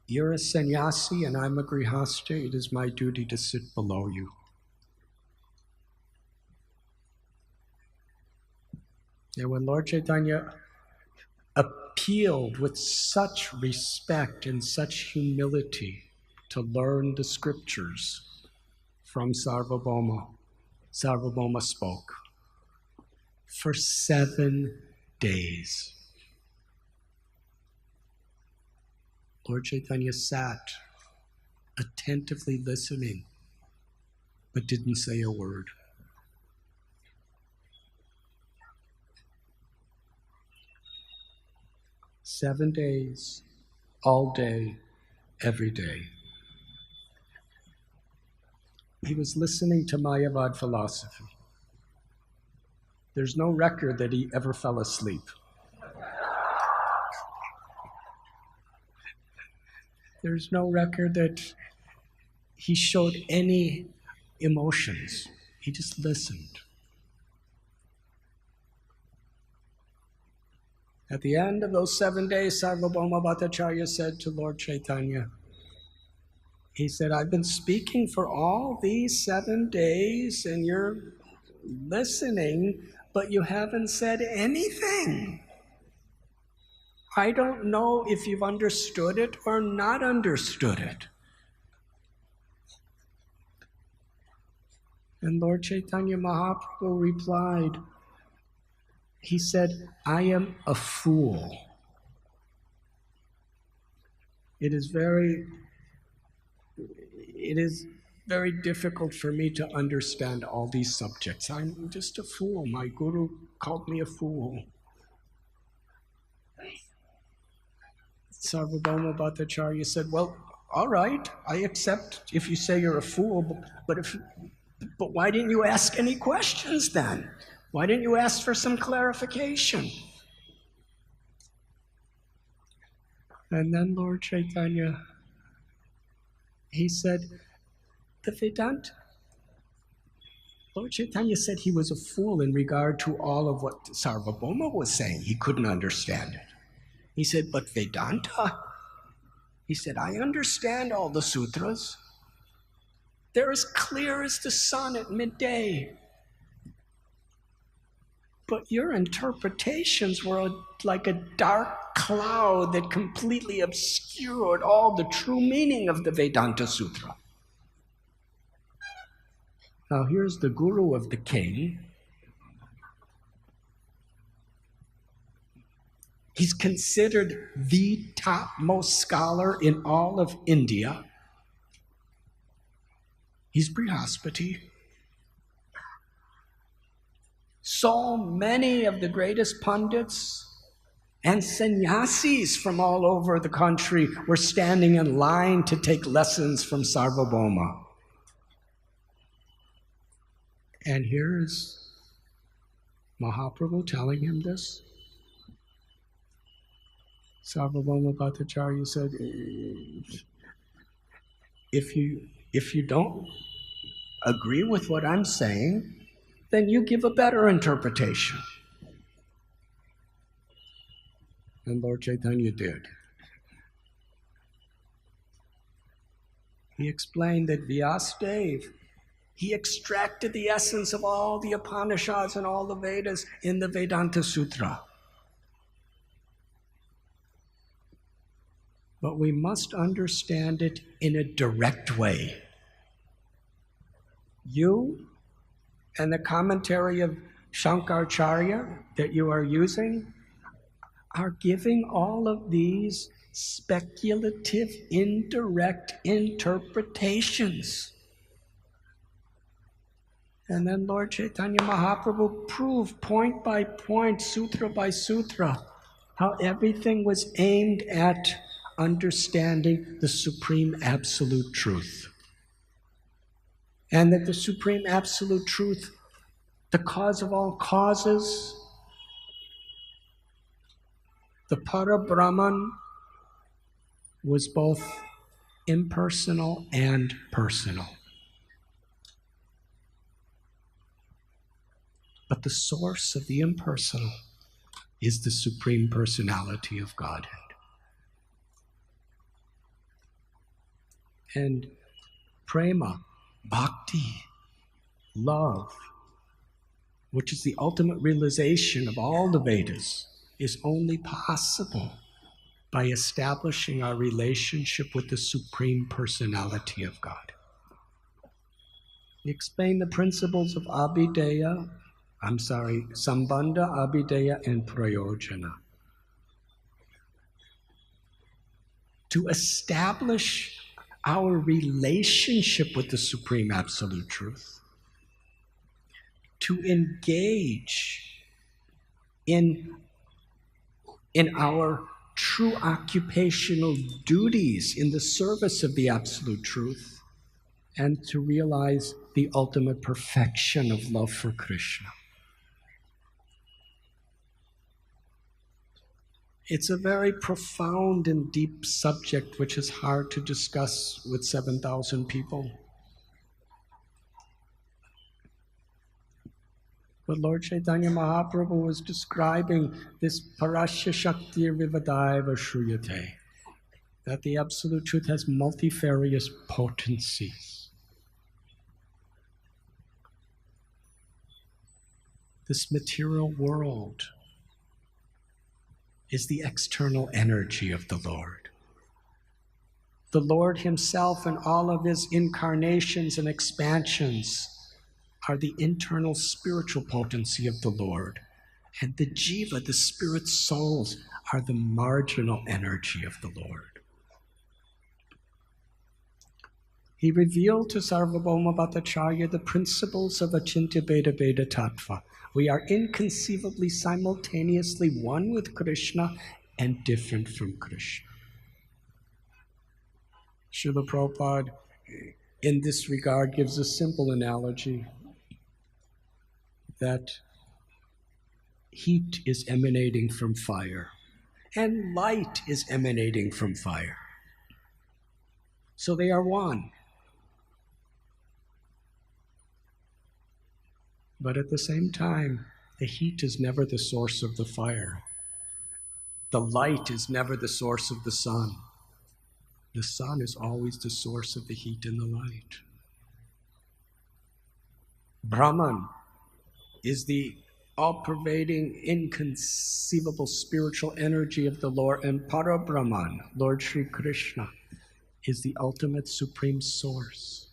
you're a sannyasi and I'm a grihastha, it is my duty to sit below you. And when Lord Chaitanya appealed with such respect and such humility to learn the scriptures from Sarvabhauma, Sarvabhauma spoke for 7 days. Lord Chaitanya sat attentively listening, but didn't say a word. "7 days, all day, every day." He was listening to Mayavad philosophy. There's no record that he ever fell asleep. There's no record that he showed any emotions. He just listened. At the end of those 7 days, Sarvabhauma Bhattacharya said to Lord Chaitanya, he said, "I've been speaking for all these 7 days and you're listening, but you haven't said anything. I don't know if you've understood it or not understood it." And Lord Chaitanya Mahaprabhu replied, he said, "I am a fool. It is very difficult for me to understand all these subjects. I'm just a fool. My guru called me a fool." Sarvabhauma Bhattacharya said, "Well, all right, I accept if you say you're a fool, but But why didn't you ask any questions then? Why didn't you ask for some clarification? And then Lord Chaitanya, he said, the Vedanta. Lord Chaitanya said he was a fool in regard to all of what Sarvabhauma was saying. He couldn't understand it. He said, but Vedanta? He said, I understand all the sutras. They're as clear as the sun at midday. But your interpretations were like a dark cloud that completely obscured all the true meaning of the Vedanta Sutra. Now here's the guru of the king. He's considered the topmost scholar in all of India. He's Brihaspati. So many of the greatest pundits and sannyasis from all over the country were standing in line to take lessons from Sarvabhauma. And here's Mahaprabhu telling him this. Sarvabhauma Bhattacharya said, if you don't agree with what I'm saying, then you give a better interpretation. And Lord Chaitanya did. He explained that Vyasadeva, he extracted the essence of all the Upanishads and all the Vedas in the Vedanta Sutra. But we must understand it in a direct way. You and the commentary of Shankaracharya that you are using are giving all of these speculative, indirect interpretations. And then Lord Chaitanya Mahaprabhu proved point by point, sutra by sutra, how everything was aimed at understanding the Supreme Absolute Truth. And that the Supreme Absolute Truth, the cause of all causes, the Parabrahman, was both impersonal and personal. But the source of the impersonal is the Supreme Personality of Godhead. And prema, bhakti, love, which is the ultimate realization of all the Vedas, is only possible by establishing our relationship with the Supreme Personality of God. He explained the principles of Sambandha, Abhideya, and Prayojana. To establish our relationship with the Supreme Absolute Truth, to engage in our true occupational duties in the service of the Absolute Truth, and to realize the ultimate perfection of love for Krishna. It's a very profound and deep subject which is hard to discuss with 7,000 people. But Lord Chaitanya Mahaprabhu was describing this Parasya Shaktir Vivadaiva Shruyate, that the Absolute Truth has multifarious potencies. This material world is the external energy of the Lord. The Lord himself and all of his incarnations and expansions are the internal spiritual potency of the Lord. And the jiva, the spirit souls, are the marginal energy of the Lord. He revealed to Sarvabhauma Bhattacharya the principles of Achintya Bheda Bheda Tattva. We are inconceivably simultaneously one with Krishna and different from Krishna. Srila Prabhupada in this regard gives a simple analogy that heat is emanating from fire and light is emanating from fire. So they are one. But at the same time, the heat is never the source of the fire. The light is never the source of the sun. The sun is always the source of the heat and the light. Brahman is the all-pervading, inconceivable spiritual energy of the Lord, and Parabrahman, Lord Sri Krishna, is the ultimate supreme source.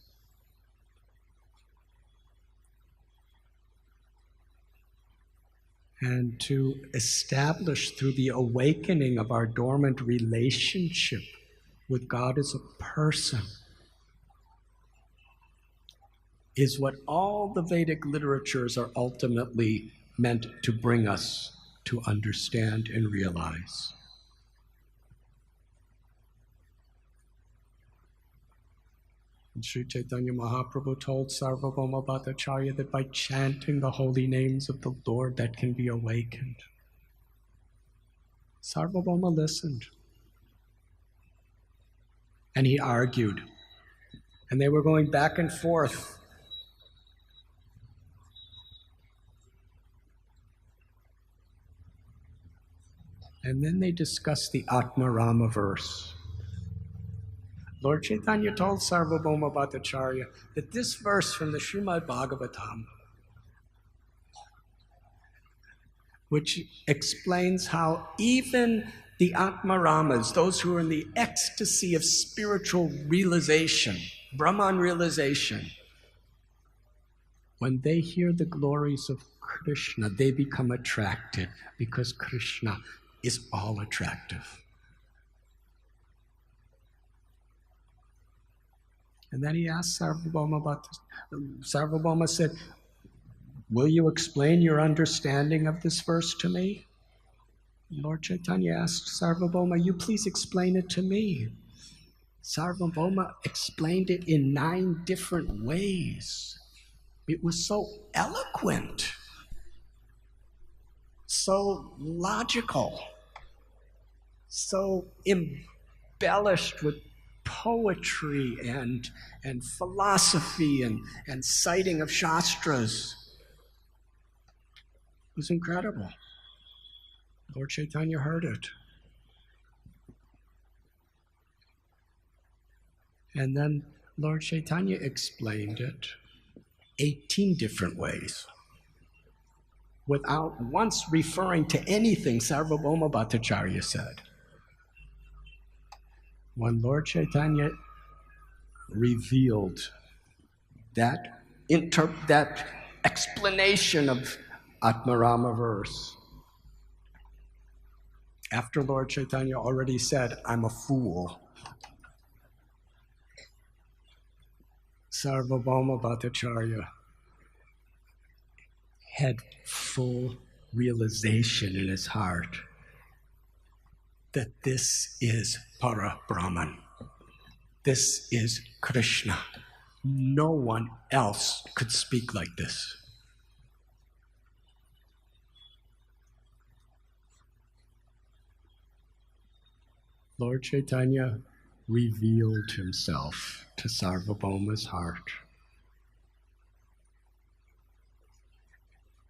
And to establish through the awakening of our dormant relationship with God as a person is what all the Vedic literatures are ultimately meant to bring us to understand and realize. And Sri Chaitanya Mahaprabhu told Sarvabhauma Bhattacharya that by chanting the holy names of the Lord, that can be awakened. Sarvabhauma listened. And he argued. And they were going back and forth. And then they discussed the Atmarama verse. Lord Chaitanya told Sarvabhauma Bhattacharya that this verse from the Srimad Bhagavatam, which explains how even the Atmaramas, those who are in the ecstasy of spiritual realization, Brahman realization, when they hear the glories of Krishna, they become attracted because Krishna is all attractive. And then he asked Sarvabhauma about this. Sarvabhauma said, will you explain your understanding of this verse to me? Lord Chaitanya asked Sarvabhauma, you please explain it to me. Sarvabhauma explained it in 9 different ways. It was so eloquent, so logical, so embellished with poetry and philosophy and citing of Shastras. It was incredible. Lord Chaitanya heard it. And then Lord Chaitanya explained it 18 different ways without once referring to anything Sarvabhauma Bhattacharya said. When Lord Chaitanya revealed that explanation of Atmarama verse, after Lord Chaitanya already said, I'm a fool, Sarvabhauma Bhattacharya had full realization in his heart that this is Para Brahman. This is Krishna. No one else could speak like this. Lord Chaitanya revealed himself to Sarvabhauma's heart.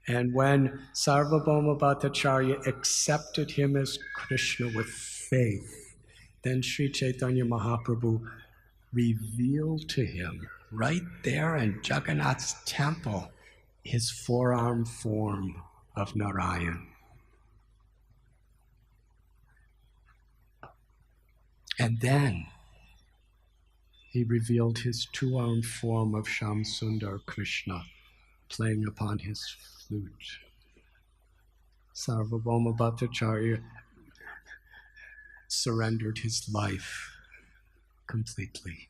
And when Sarvabhauma Bhattacharya accepted him as Krishna with faith, then Sri Chaitanya Mahaprabhu revealed to him, right there in Jagannath's temple, his four-armed form of Narayan. And then he revealed his two-armed form of Shamsundar Krishna, playing upon his flute. Sarvabhauma Bhattacharya surrendered his life completely.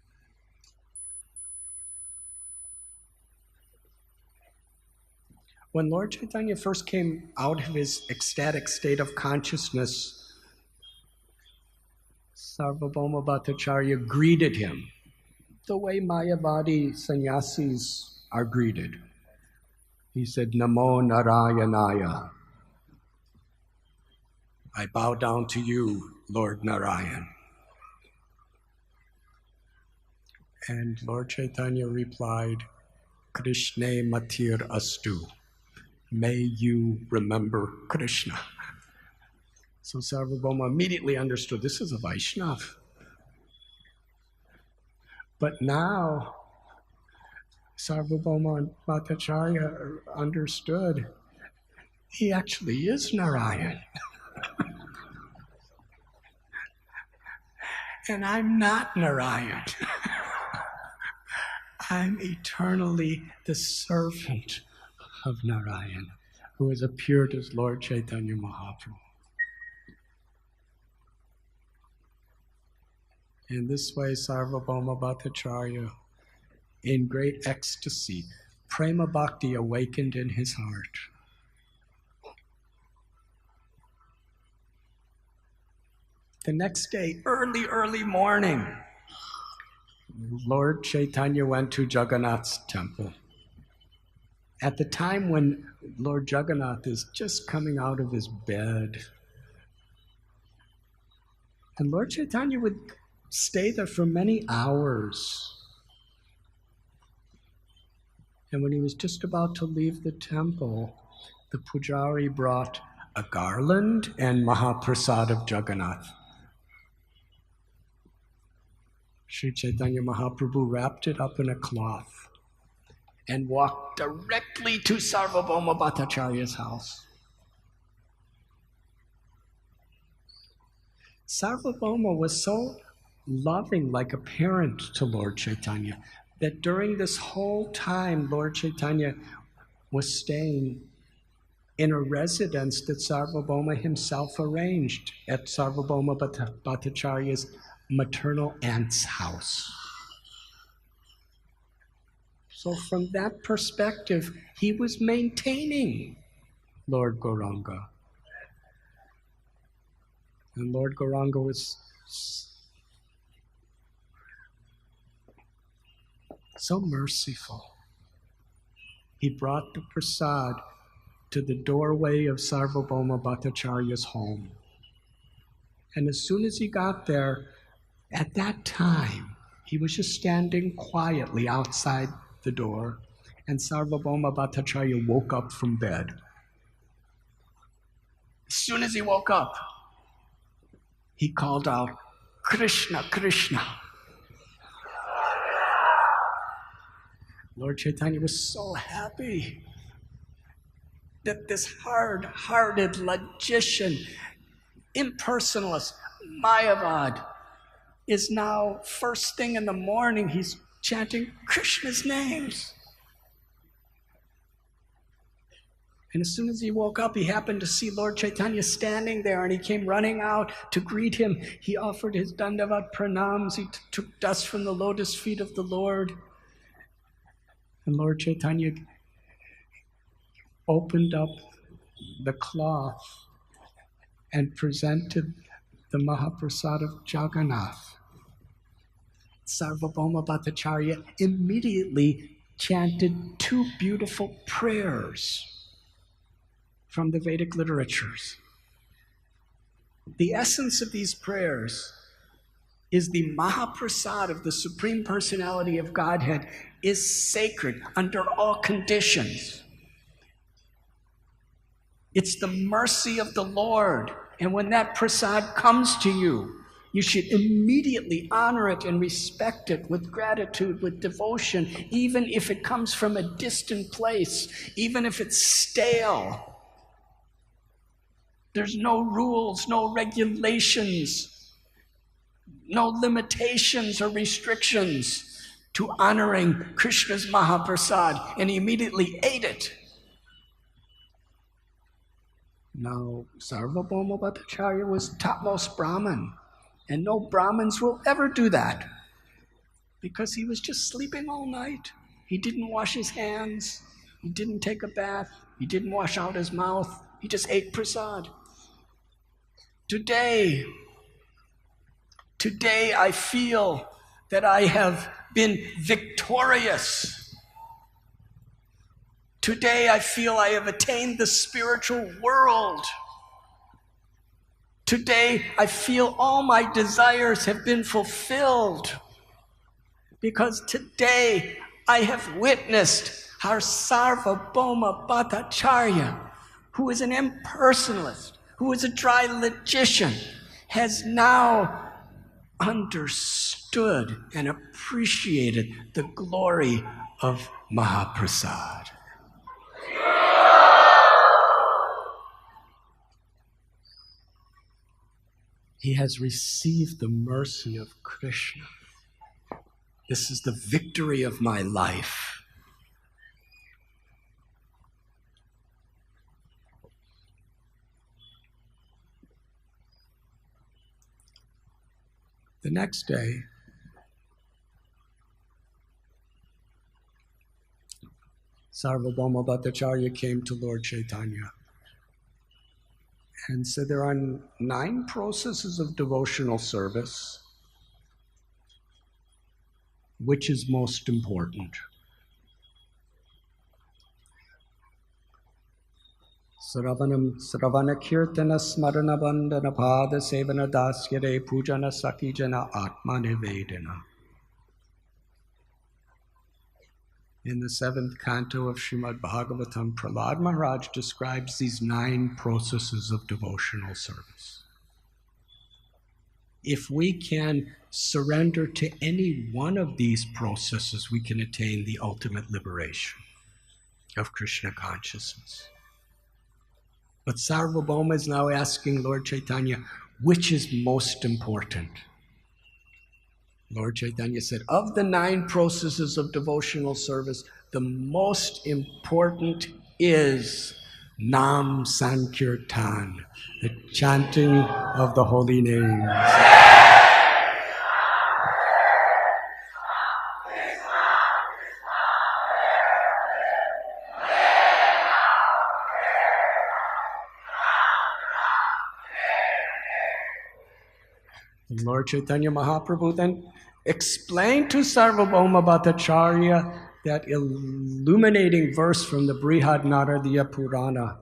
When Lord Chaitanya first came out of his ecstatic state of consciousness, Sarvabhauma Bhattacharya greeted him the way Mayavadi sannyasis are greeted. He said, Namo Narayanaya. I bow down to you, Lord Narayan. And Lord Chaitanya replied, Krishna Matir Astu. May you remember Krishna. So Sarvabhauma immediately understood this is a Vaishnava. But now Sarvabhauma and Bhattacharya understood he actually is Narayan. And I'm not Narayan. I'm eternally the servant of Narayan, who has appeared as Lord Chaitanya Mahaprabhu. In this way, Sarvabhauma Bhattacharya, in great ecstasy, prema bhakti awakened in his heart. The next day, early morning, Lord Chaitanya went to Jagannath's temple. At the time when Lord Jagannath is just coming out of his bed, and Lord Chaitanya would stay there for many hours. And when he was just about to leave the temple, the pujari brought a garland and Mahaprasad of Jagannath. Sri Chaitanya Mahaprabhu wrapped it up in a cloth and walked directly to Sarvabhauma Bhattacharya's house. Sarvabhauma was so loving, like a parent to Lord Chaitanya, that during this whole time, Lord Chaitanya was staying in a residence that Sarvabhauma himself arranged at Sarvabhauma Bhattacharya's maternal aunt's house. So from that perspective, he was maintaining Lord Gauranga. And Lord Gauranga was so merciful. He brought the prasad to the doorway of Sarvabhauma Bhattacharya's home. And as soon as he got there, at that time, he was just standing quietly outside the door, and Sarvabhauma Bhattacharya woke up from bed. As soon as he woke up, he called out, Krishna, Krishna. Lord Chaitanya was so happy that this hard-hearted logician, impersonalist, Mayavad, is now, first thing in the morning, he's chanting Krishna's names. And as soon as he woke up, he happened to see Lord Chaitanya standing there, and he came running out to greet him. He offered his dandavat pranams. He took dust from the lotus feet of the Lord. And Lord Chaitanya opened up the cloth and presented the Mahaprasad of Jagannath. Sarvabhauma Bhattacharya immediately chanted two beautiful prayers from the Vedic literatures. The essence of these prayers is the Mahaprasad of the Supreme Personality of Godhead is sacred under all conditions. It's the mercy of the Lord. And when that prasad comes to you, you should immediately honor it and respect it with gratitude, with devotion, even if it comes from a distant place, even if it's stale. There's no rules, no regulations, no limitations or restrictions to honoring Krishna's Mahaprasad, and he immediately ate it. Now, Sarvabhauma Bhattacharya was topmost Brahmin, and no Brahmins will ever do that, because he was just sleeping all night. He didn't wash his hands, he didn't take a bath, he didn't wash out his mouth, he just ate prasad. Today I feel that I have been victorious. Today I feel I have attained the spiritual world. Today I feel all my desires have been fulfilled. Because today I have witnessed our Sarvabhauma Bhattacharya, who is an impersonalist, who is a dry logician, has now understood and appreciated the glory of Mahaprasad. He has received the mercy of Krishna. This is the victory of my life. The next day, Sarvabhauma Bhattacharya came to Lord Chaitanya and said there are 9 processes of devotional service. Which is most important? Sravana Kirtana Smarana Bandhana Pada Sevana Dasyare Pujana Sakijana Atma Nivedana. In the 7th canto of Srimad Bhagavatam, Prahlad Maharaj describes these 9 processes of devotional service. If we can surrender to any one of these processes, we can attain the ultimate liberation of Krishna consciousness. But Sarvabhauma is now asking Lord Chaitanya, which is most important? Lord Chaitanya said, of the 9 processes of devotional service, the most important is Nam Sankirtan, the chanting of the holy names. And Lord Chaitanya Mahaprabhu then explained to Sarvabhauma Bhattacharya that illuminating verse from the Brihad Naradiya Purana.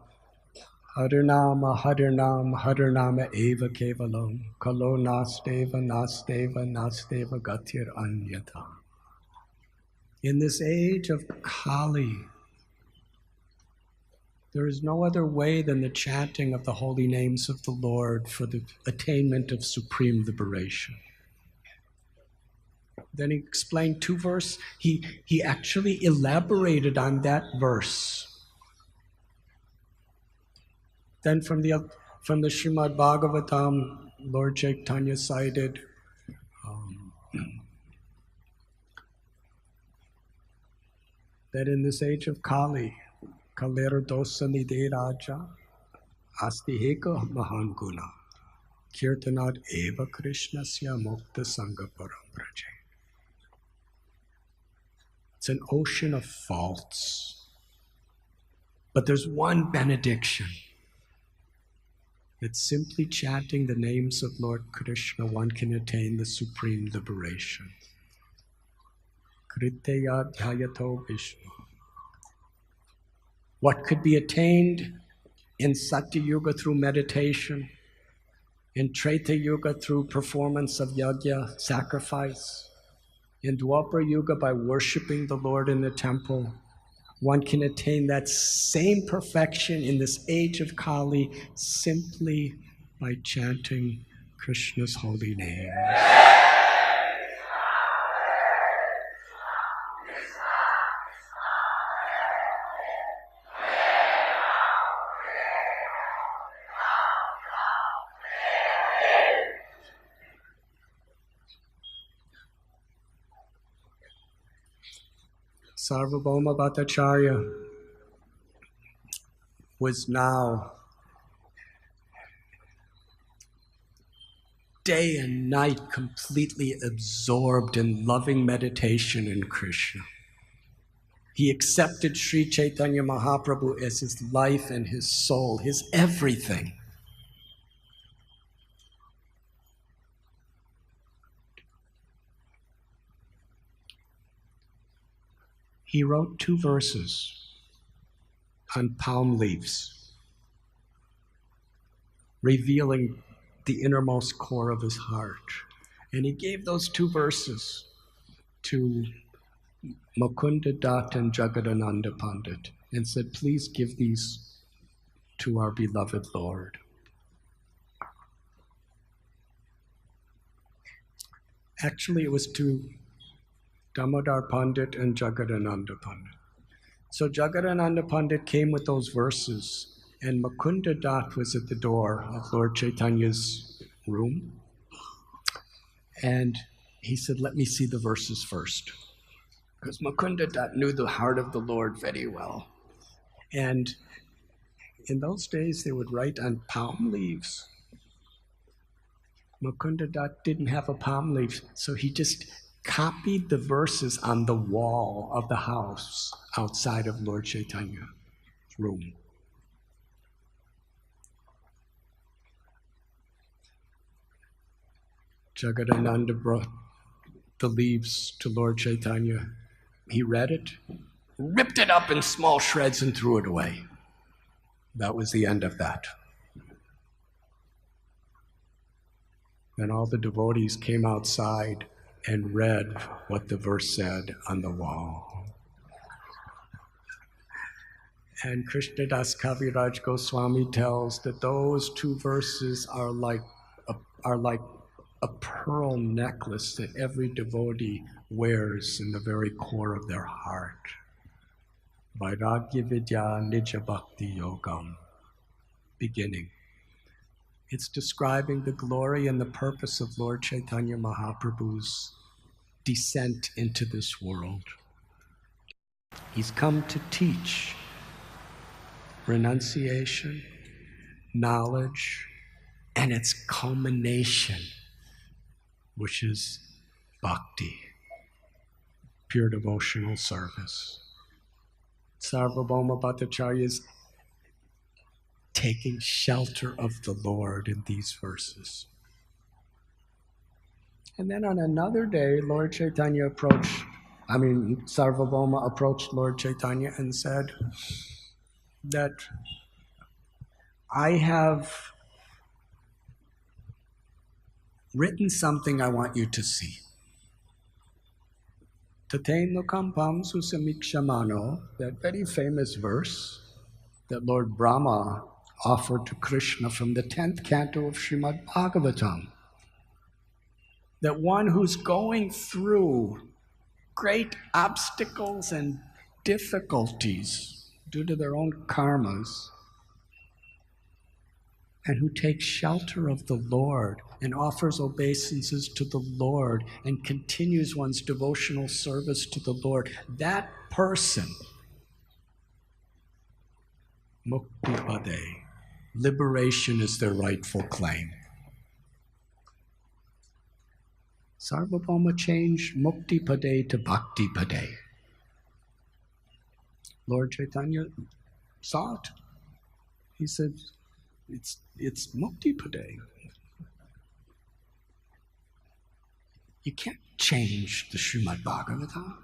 Harinama, Harinam, Harinama eva kevalam, kalo nasteva, nasteva, nasteva gatir anyata. In this age of Kali, there is no other way than the chanting of the holy names of the Lord for the attainment of supreme liberation. Then he explained 2 verses. He actually elaborated on that verse. Then from the Srimad Bhagavatam, Lord Chaitanya cited that in this age of Kali, Kalera dosa nide raja, asti heka mahan guna, kirtanat eva krishnasya mukta sangha parambraje. It's an ocean of faults. But there's one benediction. That simply chanting the names of Lord Krishna, one can attain the supreme liberation. Kriteya dhyayato Vishnu. What could be attained in Satya Yuga through meditation, in Treta Yuga through performance of yajna, sacrifice, in Dwapara Yuga by worshiping the Lord in the temple, one can attain that same perfection in this age of Kali simply by chanting Krishna's holy name. Sarvabhauma Bhattacharya was now day and night completely absorbed in loving meditation in Krishna. He accepted Sri Chaitanya Mahaprabhu as his life and his soul, his everything. he wrote 2 verses on palm leaves, revealing the innermost core of his heart. And he gave those 2 verses to Mukunda Dutt and Jagadananda Pandit and said, please give these to our beloved Lord. Actually, it was to Damodar Pandit and Jagadananda Pandit. So Jagadananda Pandit came with those verses, and Mukunda Dutt was at the door of Lord Chaitanya's room. And he said, let me see the verses first. Because Mukunda Dutt knew the heart of the Lord very well. And in those days, they would write on palm leaves. Mukunda Dutt didn't have a palm leaf, so he just copied the verses on the wall of the house outside of Lord Chaitanya's room. Jagadananda brought the leaves to Lord Chaitanya. He read it, ripped it up in small shreds and threw it away. That was the end of that. Then all the devotees came outside and read what the verse said on the wall. And Krishnadas Kaviraj Goswami tells that those 2 verses are like a pearl necklace that every devotee wears in the very core of their heart. Vairagya Vidya Nija Bhakti Yogam, beginning. It's describing the glory and the purpose of Lord Chaitanya Mahaprabhu's descent into this world. He's come to teach renunciation, knowledge, and its culmination, which is bhakti, pure devotional service. Sarvabhauma Bhattacharya is taking shelter of the Lord in these verses. And then on another day, Sarvabhauma approached Lord Chaitanya and said that I have written something I want you to see. Tatein kampam susamikshamano, that very famous verse that Lord Brahma offered to Krishna from the 10th canto of Srimad Bhagavatam. That one who's going through great obstacles and difficulties due to their own karmas, and who takes shelter of the Lord and offers obeisances to the Lord and continues one's devotional service to the Lord, that person, mukti pade, liberation is their rightful claim. Sarvabhauma changed mukti pade to bhakti pade. Lord Chaitanya saw it. He said, it's mukti pade. You can't change the Srimad Bhagavatam.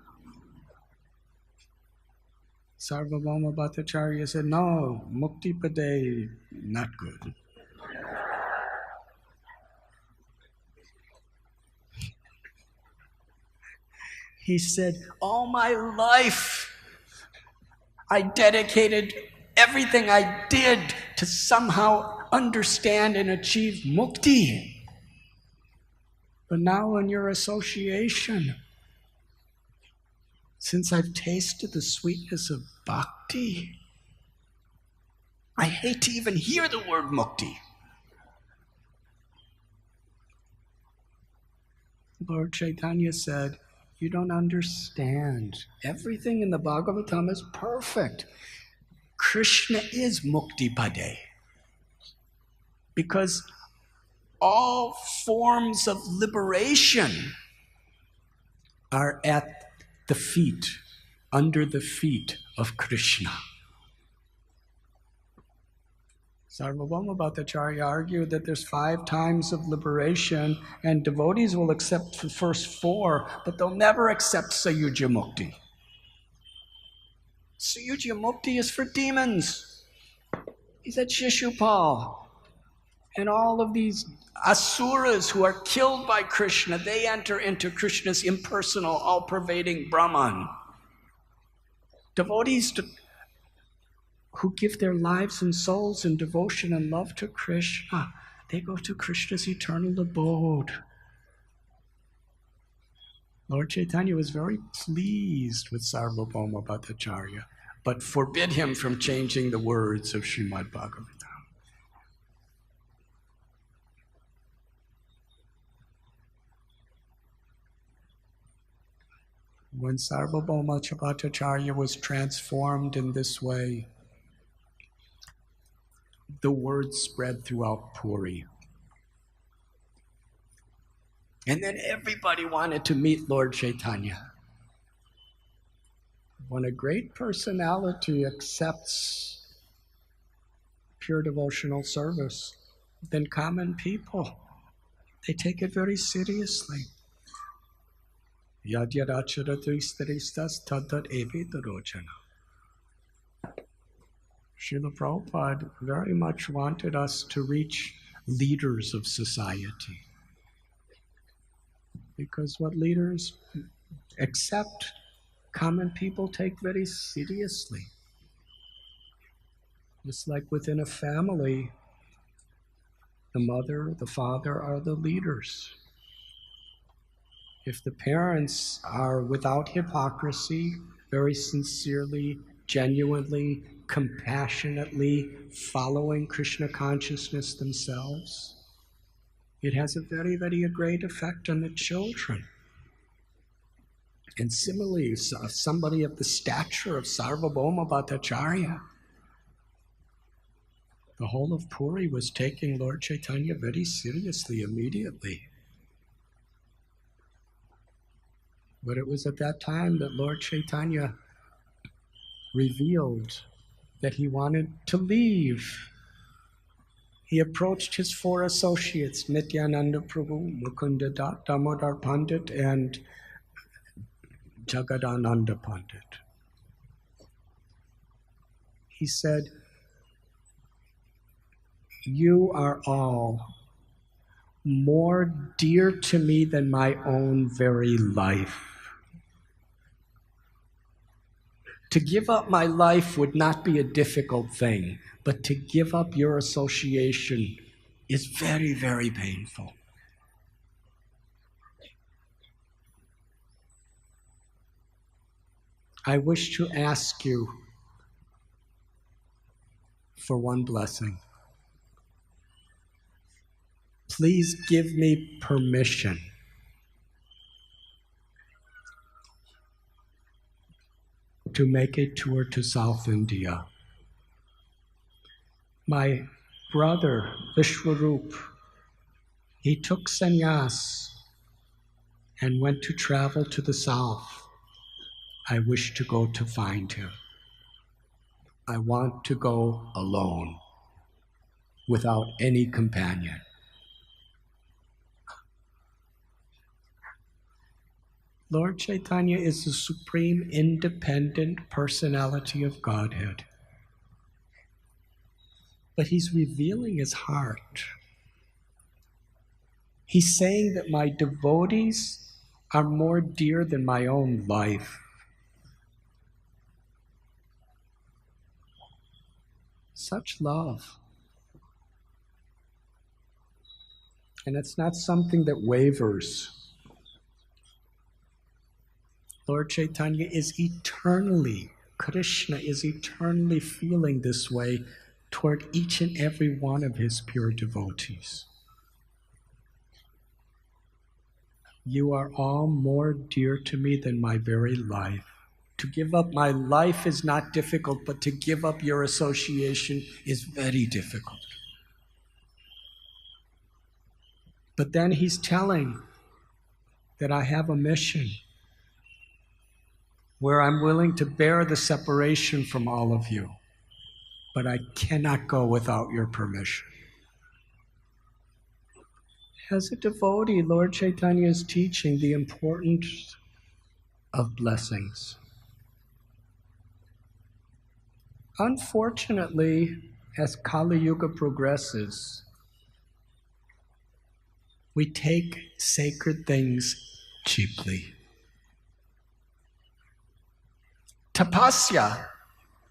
Sarvabhauma Bhattacharya said, no, mukti pade, not good. He said, all my life, I dedicated everything I did to somehow understand and achieve mukti. But now in your association, since I've tasted the sweetness of bhakti, I hate to even hear the word mukti. Lord Chaitanya said, you don't understand. Everything in the Bhagavatam is perfect. Krishna is mukti pade. Because all forms of liberation are at the feet, under the feet of Krishna. Sarvabhauma Bhattacharya argued that there's 5 times of liberation and devotees will accept the first 4, but they'll never accept Sayuja Mukti. Suyuja Mukti is for demons. He's at Shishupal. And all of these asuras who are killed by Krishna, they enter into Krishna's impersonal, all-pervading Brahman. Devotees who give their lives and souls in devotion and love to Krishna, they go to Krishna's eternal abode. Lord Chaitanya was very pleased with Sarvabhauma Bhattacharya, but forbid him from changing the words of Srimad Bhagavatam. When Sarvabhauma Bhattacharya was transformed in this way, the word spread throughout Puri. And then everybody wanted to meet Lord Chaitanya. When a great personality accepts pure devotional service, then common people, they take it very seriously. Yadyaracharatristaristas tadat evidarojana. Srila Prabhupada very much wanted us to reach leaders of society. Because what leaders accept, common people take very seriously. Just like within a family, the mother, the father are the leaders. If the parents are without hypocrisy, very sincerely, genuinely, compassionately following Krishna consciousness themselves, it has a very, very great effect on the children. And similarly, somebody of the stature of Sarvabhauma Bhattacharya, the whole of Puri was taking Lord Chaitanya very seriously immediately. But it was at that time that Lord Chaitanya revealed that he wanted to leave. He approached his four associates, Nityananda Prabhu, Mukunda Dat, Damodar Pandit, and Jagadananda Pandit. He said, "You are all more dear to me than my own very life. To give up my life would not be a difficult thing, but to give up your association is very, very painful. I wish to ask you for one blessing. Please give me permission to make a tour to South India. My brother, Vishwarup, he took sannyas and went to travel to the south. I wish to go to find him. I want to go alone, without any companion." Lord Chaitanya is the supreme independent personality of Godhead. But he's revealing his heart. He's saying that my devotees are more dear than my own life. Such love. And it's not something that wavers. Lord Chaitanya is eternally, Krishna is eternally feeling this way toward each and every one of his pure devotees. You are all more dear to me than my very life. To give up my life is not difficult, but to give up your association is very difficult. But then he's telling that I have a mission where I'm willing to bear the separation from all of you, but I cannot go without your permission. As a devotee, Lord Chaitanya is teaching the importance of blessings. Unfortunately, as Kali Yuga progresses, we take sacred things cheaply. Tapasya,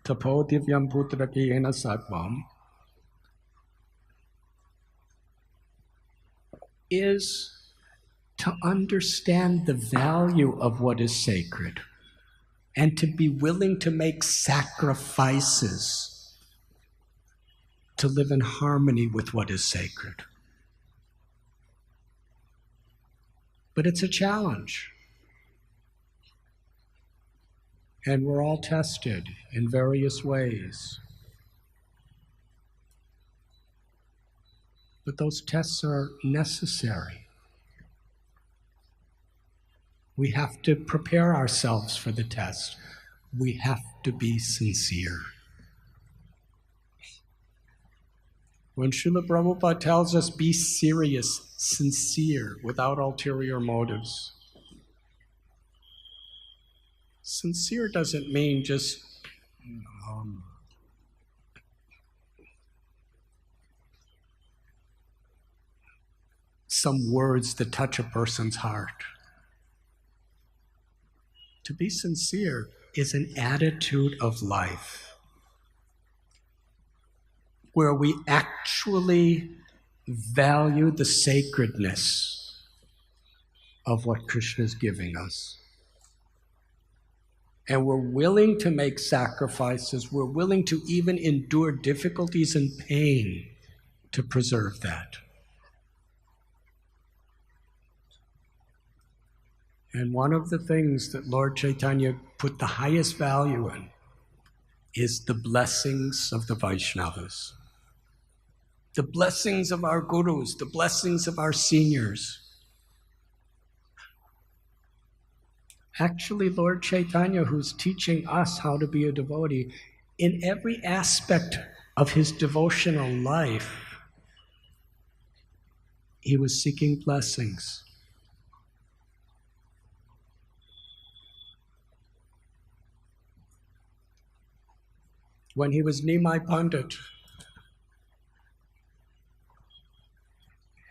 tapo divyam putrakyena sattvam, is to understand the value of what is sacred and to be willing to make sacrifices to live in harmony with what is sacred. But it's a challenge. And we're all tested in various ways. But those tests are necessary. We have to prepare ourselves for the test. We have to be sincere. When Srila Prabhupada tells us be serious, sincere, without ulterior motives, sincere doesn't mean just some words that touch a person's heart. To be sincere is an attitude of life where we actually value the sacredness of what Krishna is giving us. And we're willing to make sacrifices, we're willing to even endure difficulties and pain to preserve that. And one of the things that Lord Chaitanya put the highest value in is the blessings of the Vaishnavas. The blessings of our gurus, the blessings of our seniors. Actually, Lord Chaitanya, who's teaching us how to be a devotee, in every aspect of his devotional life, he was seeking blessings. When he was Nimai Pandit,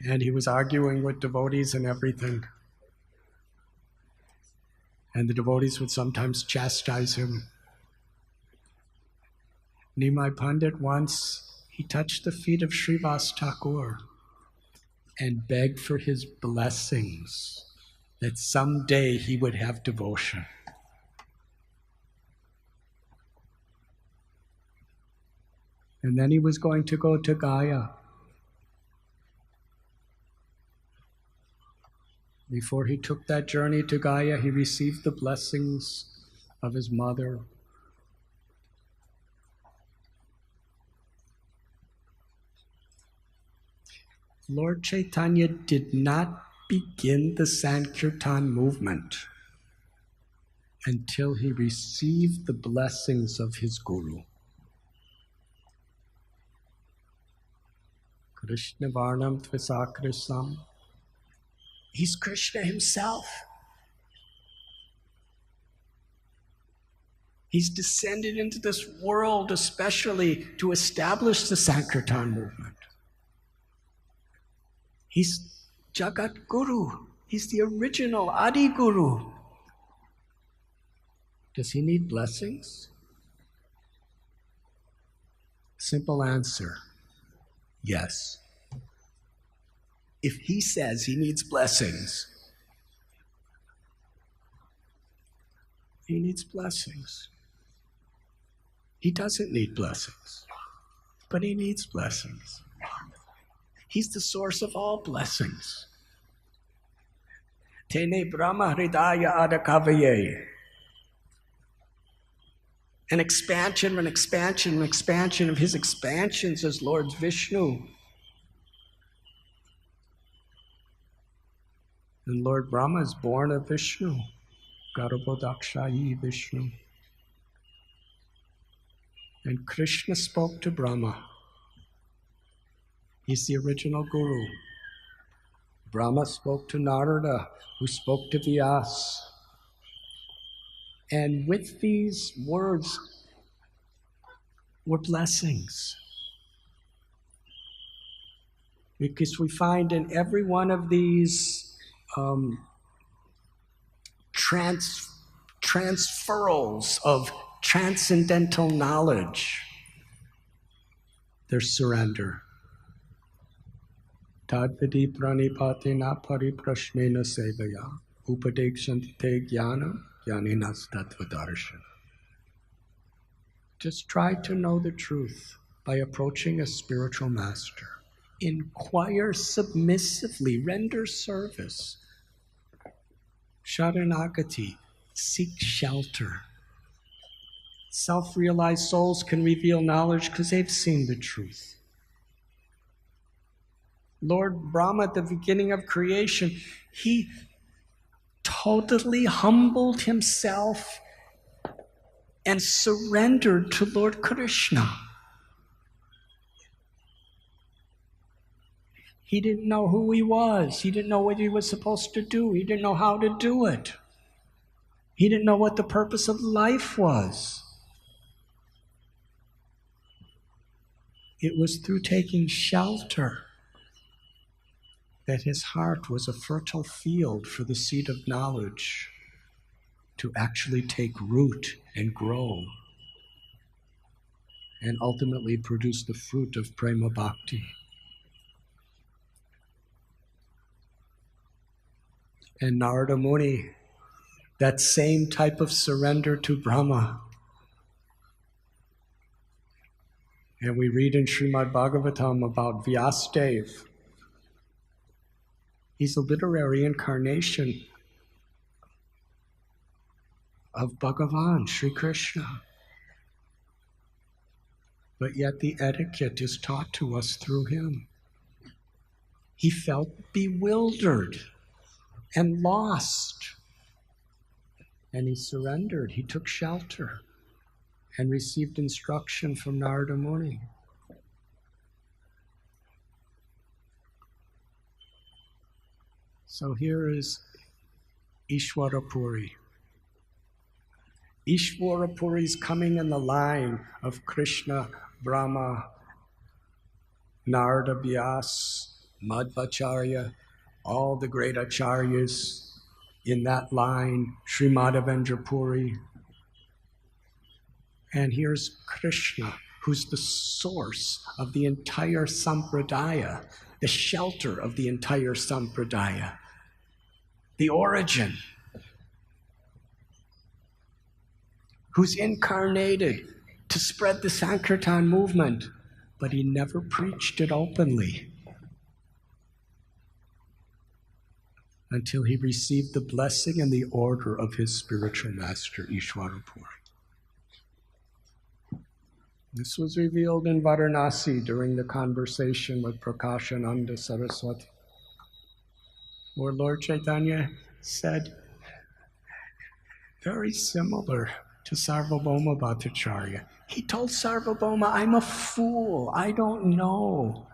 and he was arguing with devotees and everything, and the devotees would sometimes chastise him. Nimai Pandit once, he touched the feet of Srivas Thakur and begged for his blessings that someday he would have devotion. And then he was going to go to Gaya. Before he took that journey to Gaya, he received the blessings of his mother. Lord Chaitanya did not begin the Sankirtan movement until he received the blessings of his guru. Krishna Varnam Tvisakrisam. He's Krishna himself. He's descended into this world especially to establish the Sankirtan movement. He's Jagat Guru. He's the original Adi Guru. Does he need blessings? Simple answer, yes. If he says he needs blessings, he needs blessings. He doesn't need blessings, but he needs blessings. He's the source of all blessings. Tene Brahma Hridaya Adakavaye. An expansion of his expansions as Lord Vishnu. And Lord Brahma is born of Vishnu. Garbhodakshayi Vishnu. And Krishna spoke to Brahma. He's the original guru. Brahma spoke to Narada, who spoke to Vyas. And with these words, were blessings. Because we find in every one of these transferals of transcendental knowledge, there's surrender. Tadvidi pranipatena pariprashnena sevaya upadekshante jnana jnaninas tattvadarshan. Just try to know the truth by approaching a spiritual master. Inquire submissively, render service. Sharanagati, seek shelter. Self-realized souls can reveal knowledge because they've seen the truth. Lord Brahma, at the beginning of creation, he totally humbled himself and surrendered to Lord Krishna. He didn't know who he was. He didn't know what he was supposed to do. He didn't know how to do it. He didn't know what the purpose of life was. It was through taking shelter that his heart was a fertile field for the seed of knowledge to actually take root and grow and ultimately produce the fruit of prema bhakti. And Narada Muni, that same type of surrender to Brahma. And we read in Srimad Bhagavatam about Vyasadeva. He's a literary incarnation of Bhagavan, Sri Krishna. But yet the etiquette is taught to us through him. He felt bewildered and lost. And he surrendered. He took shelter and received instruction from Narada Muni. So here is Ishwara Puri. Ishwara Puri is coming in the line of Krishna, Brahma, Narada Vyas, Madhvacharya, all the great acharyas in that line, Sri Madhavendra Puri. And here's Krishna, who's the source of the entire sampradaya, the shelter of the entire sampradaya, the origin, who's incarnated to spread the Sankirtan movement, but he never preached it openly until he received the blessing and the order of his spiritual master, Ishwara Puri. This was revealed in Varanasi during the conversation with Prakashananda Saraswati, where Lord Chaitanya said, very similar to Sarvabhauma Bhattacharya. He told Sarvabhauma, I'm a fool, I don't know.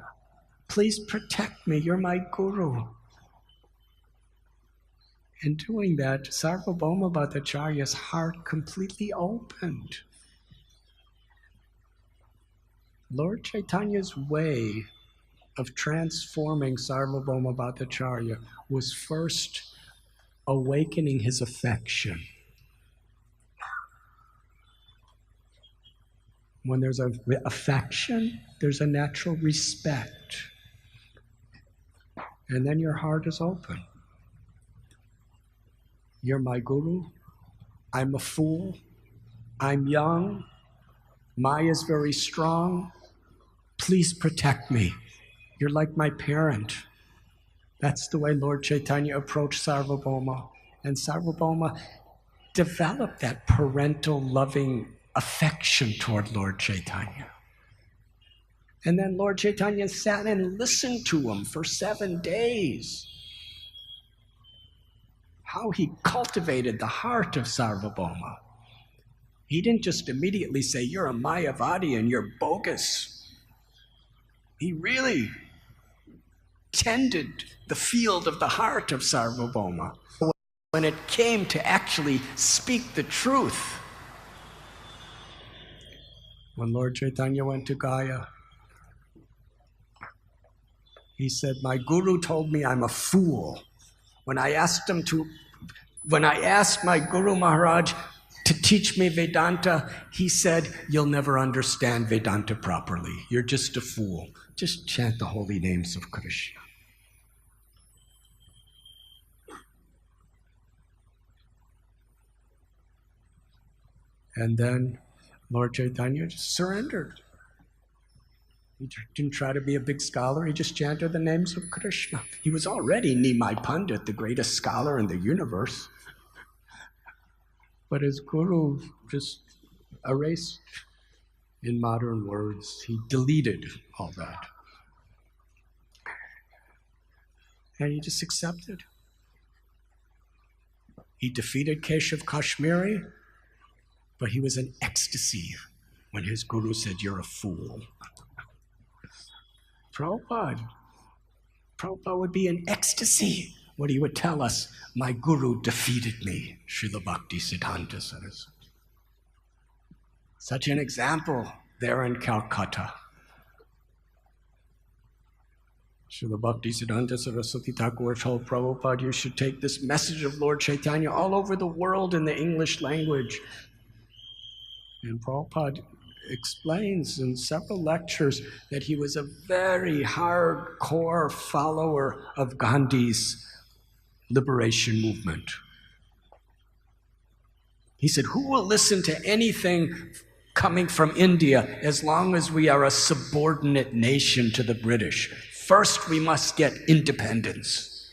Please protect me, you're my guru. In doing that, Sarvabhauma Bhattacharya's heart completely opened. Lord Chaitanya's way of transforming Sarvabhauma Bhattacharya was first awakening his affection. When there's an affection, there's a natural respect. And then your heart is open. You're my guru. I'm a fool. I'm young. Maya's very strong. Please protect me. You're like my parent. That's the way Lord Chaitanya approached Sarvabhauma. And Sarvabhauma developed that parental loving affection toward Lord Chaitanya. And then Lord Chaitanya sat and listened to him for 7 days. How he cultivated the heart of Sarvabhauma. He didn't just immediately say, you're a Mayavadi and you're bogus. He really tended the field of the heart of Sarvabhauma. When it came to actually speak the truth, When Lord Chaitanya went to Gaya, he said, my guru told me I'm a fool. When I asked my Guru Maharaj to teach me Vedanta, he said, you'll never understand Vedanta properly. You're just a fool. Just chant the holy names of Krishna. And then Lord Chaitanya just surrendered. He didn't try to be a big scholar. He just chanted the names of Krishna. He was already Nimai Pandit, the greatest scholar in the universe. But his guru just erased, in modern words, he deleted all that. And he just accepted. He defeated Keshav Kashmiri, but he was in ecstasy when his guru said, you're a fool. Prabhupada would be in ecstasy when he would tell us, my guru defeated me, Srila Bhakti Siddhanta Saraswati. Such an example there in Calcutta. Srila Bhakti Siddhanta Saraswati Thakur told Prabhupada, you should take this message of Lord Chaitanya all over the world in the English language. And Prabhupada explains in several lectures that he was a very hardcore follower of Gandhi's liberation movement. He said, who will listen to anything coming from India as long as we are a subordinate nation to the British? First, we must get independence.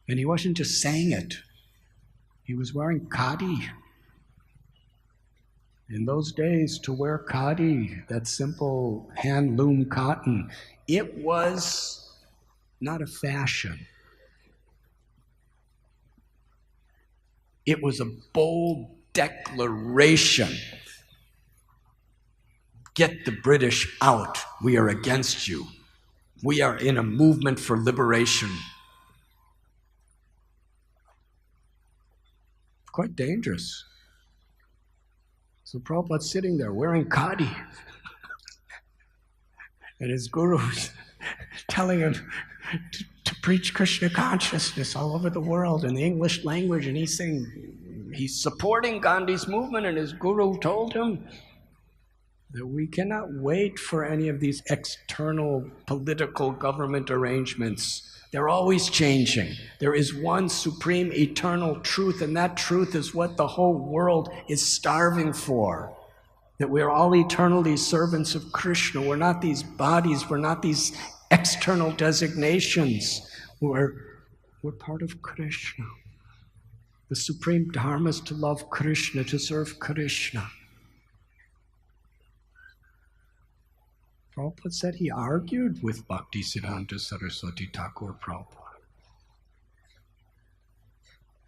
And he wasn't just saying it. He was wearing khadi. In those days, to wear khadi, that simple hand-loom cotton, it was not a fashion. It was a bold declaration. Get the British out. We are against you. We are in a movement for liberation. Quite dangerous. So Prabhupada's sitting there wearing khadi. And his guru's telling him to preach Krishna consciousness all over the world in the English language. And he's saying, he's supporting Gandhi's movement, and his guru told him that we cannot wait for any of these external political government arrangements. They're always changing. There is one supreme eternal truth, and that truth is what the whole world is starving for. That we're all eternally servants of Krishna. We're not these bodies. We're not these external designations. We're part of Krishna. The supreme dharma is to love Krishna, to serve Krishna. Prabhupada said he argued with Bhakti Siddhanta Saraswati Thakur Prabhupada.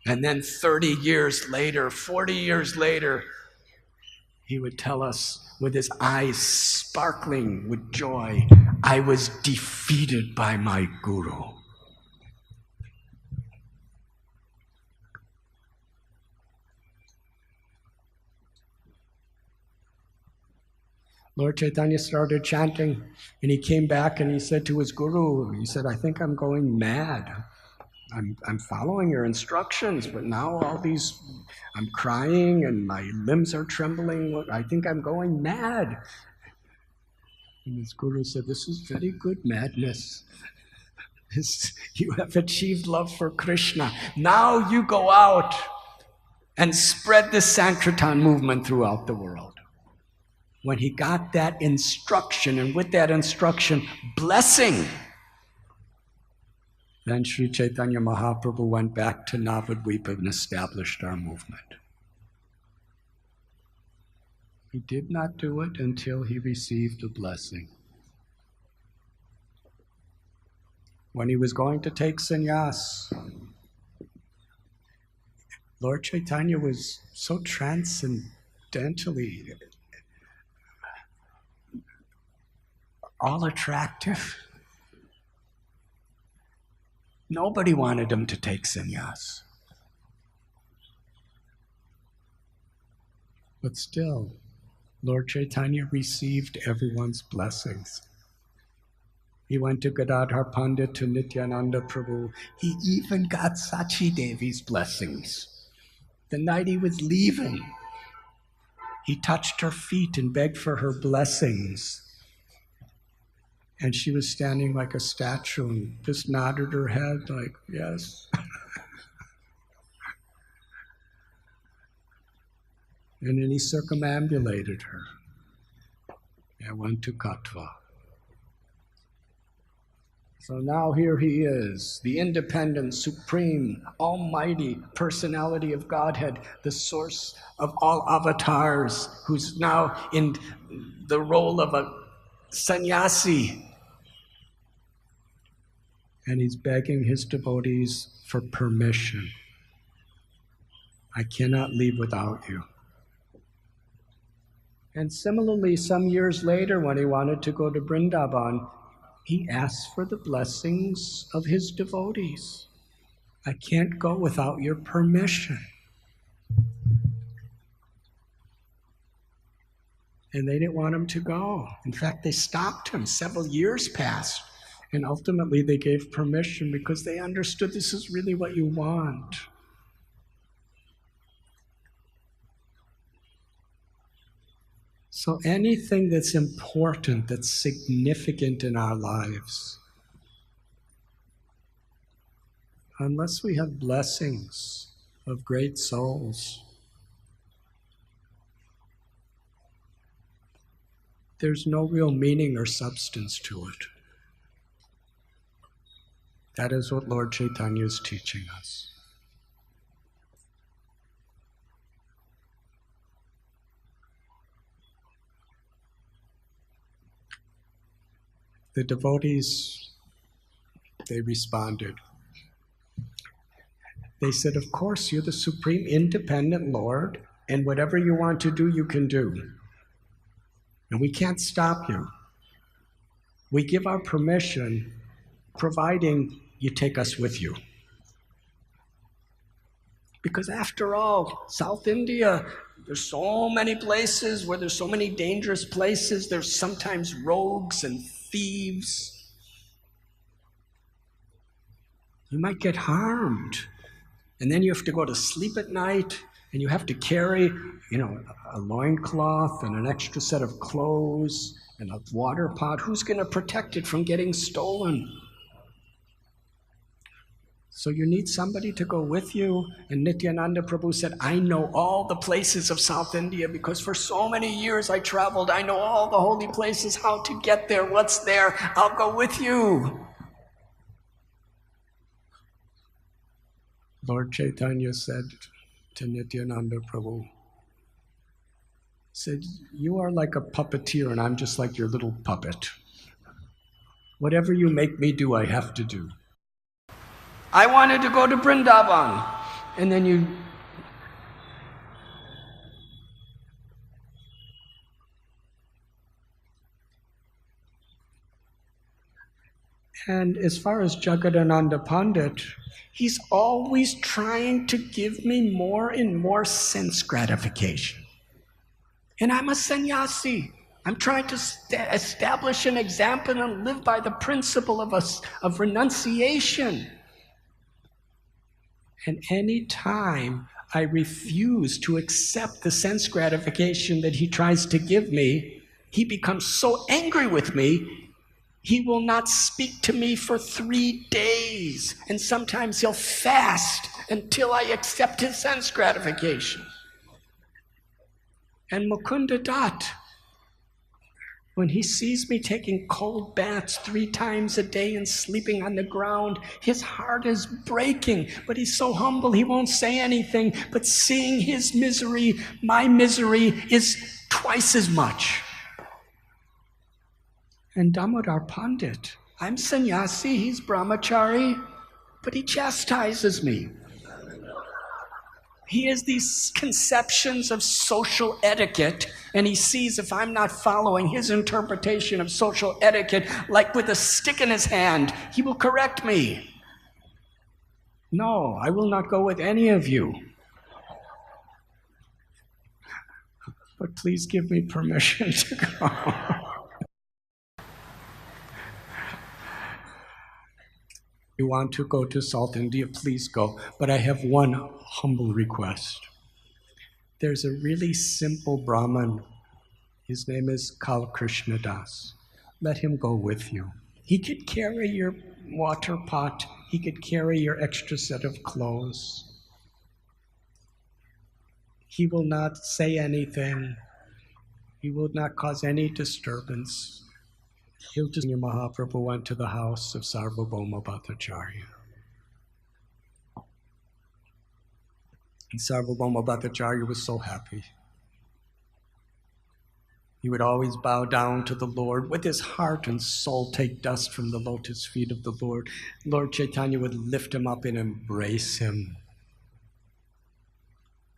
And then 30 years later, 40 years later, he would tell us with his eyes sparkling with joy, I was defeated by my guru. Lord Chaitanya started chanting, and he came back and he said to his guru, he said, I think I'm going mad. I'm following your instructions, but now I'm crying and my limbs are trembling. I think I'm going mad. And his guru said, this is very good madness. You have achieved love for Krishna. Now you go out and spread this Sankirtan movement throughout the world. When he got that instruction, and with that instruction, blessing, then Sri Chaitanya Mahaprabhu went back to Navadvipa and established our movement. He did not do it until he received a blessing. When he was going to take sannyas, Lord Chaitanya was so transcendentally all attractive. Nobody wanted him to take sannyas. But still, Lord Chaitanya received everyone's blessings. He went to Gadadhar Pandit, to Nityananda Prabhu. He even got Sachi Devi's blessings. The night he was leaving, he touched her feet and begged for her blessings. And she was standing like a statue and just nodded her head like, yes. And then he circumambulated her and went to Katwa. So now here he is, the independent, supreme, almighty personality of Godhead, the source of all avatars, who's now in the role of a sannyasi. And he's begging his devotees for permission. I cannot leave without you. And similarly, some years later, when he wanted to go to Vrindavan, he asked for the blessings of his devotees. I can't go without your permission. And they didn't want him to go. In fact, they stopped him. Several years passed. And ultimately, they gave permission because they understood this is really what you want. So anything that's important, that's significant in our lives, unless we have blessings of great souls, there's no real meaning or substance to it. That is what Lord Chaitanya is teaching us. The devotees, they responded. They said, of course, you're the supreme independent Lord, and whatever you want to do, you can do. And we can't stop you. We give our permission, providing you take us with you. Because after all, South India, there's so many places where there's so many dangerous places. There's sometimes rogues and thieves. You might get harmed. And then you have to go to sleep at night, and you have to carry, a loincloth and an extra set of clothes and a water pot. Who's going to protect it from getting stolen? So you need somebody to go with you. And Nityananda Prabhu said, I know all the places of South India because for so many years I traveled. I know all the holy places, how to get there, what's there. I'll go with you. Lord Chaitanya said to Nityananda Prabhu, said, you are like a puppeteer and I'm just like your little puppet. Whatever you make me do, I have to do. I wanted to go to Vrindavan. And then you... And as far as Jagadananda Pandit, he's always trying to give me more and more sense gratification. And I'm a sannyasi. I'm trying to establish an example and live by the principle of renunciation. And any time I refuse to accept the sense gratification that he tries to give me, he becomes so angry with me, he will not speak to me for 3 days. And sometimes he'll fast until I accept his sense gratification. And Mukunda Dutt, when he sees me taking cold baths 3 times a day and sleeping on the ground, his heart is breaking. But he's so humble, he won't say anything. But seeing his misery, my misery is twice as much. And Damodar Pandit, I'm sannyasi, he's brahmachari, but he chastises me. He has these conceptions of social etiquette, and he sees if I'm not following his interpretation of social etiquette, like with a stick in his hand, he will correct me. No, I will not go with any of you. but please give me permission to go. You want to go to South India, please go. But I have one humble request. There's a really simple Brahmin. His name is Kal Krishna Das. Let him go with you. He could carry your water pot. He could carry your extra set of clothes. He will not say anything. He will not cause any disturbance. He'll just... Mahaprabhu went to the house of Sarvabhauma Bhattacharya. And Sarvabhauma Bhattacharya was so happy. He would always bow down to the Lord with his heart and soul, take dust from the lotus feet of the Lord. Lord Chaitanya would lift him up and embrace him.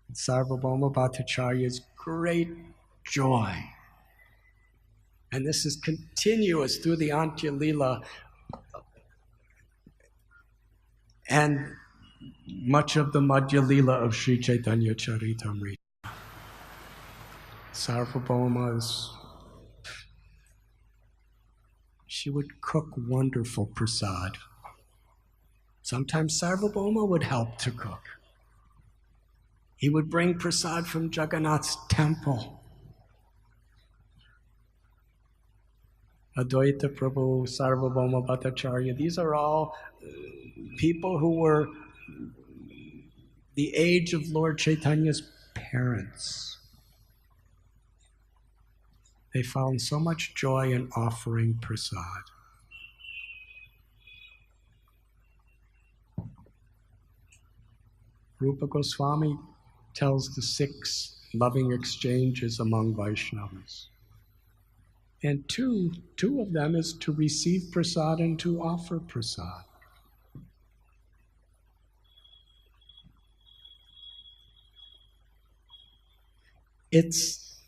And Sarvabhauma Bhattacharya's great joy, and this is continuous through the Antya Lila and much of the Madhya Lila of Sri Chaitanya Charitamrita. Sarvabhauma's, she would cook wonderful prasad. Sometimes Sarvabhauma would help to cook. He would bring prasad from Jagannath's temple. Advaita Prabhu, Sarvabhauma Bhattacharya, these are all people who were the age of Lord Chaitanya's parents. They found so much joy in offering prasad. Rupa Goswami tells the 6 loving exchanges among Vaishnavas. And two of them is to receive prasad and to offer prasad. It's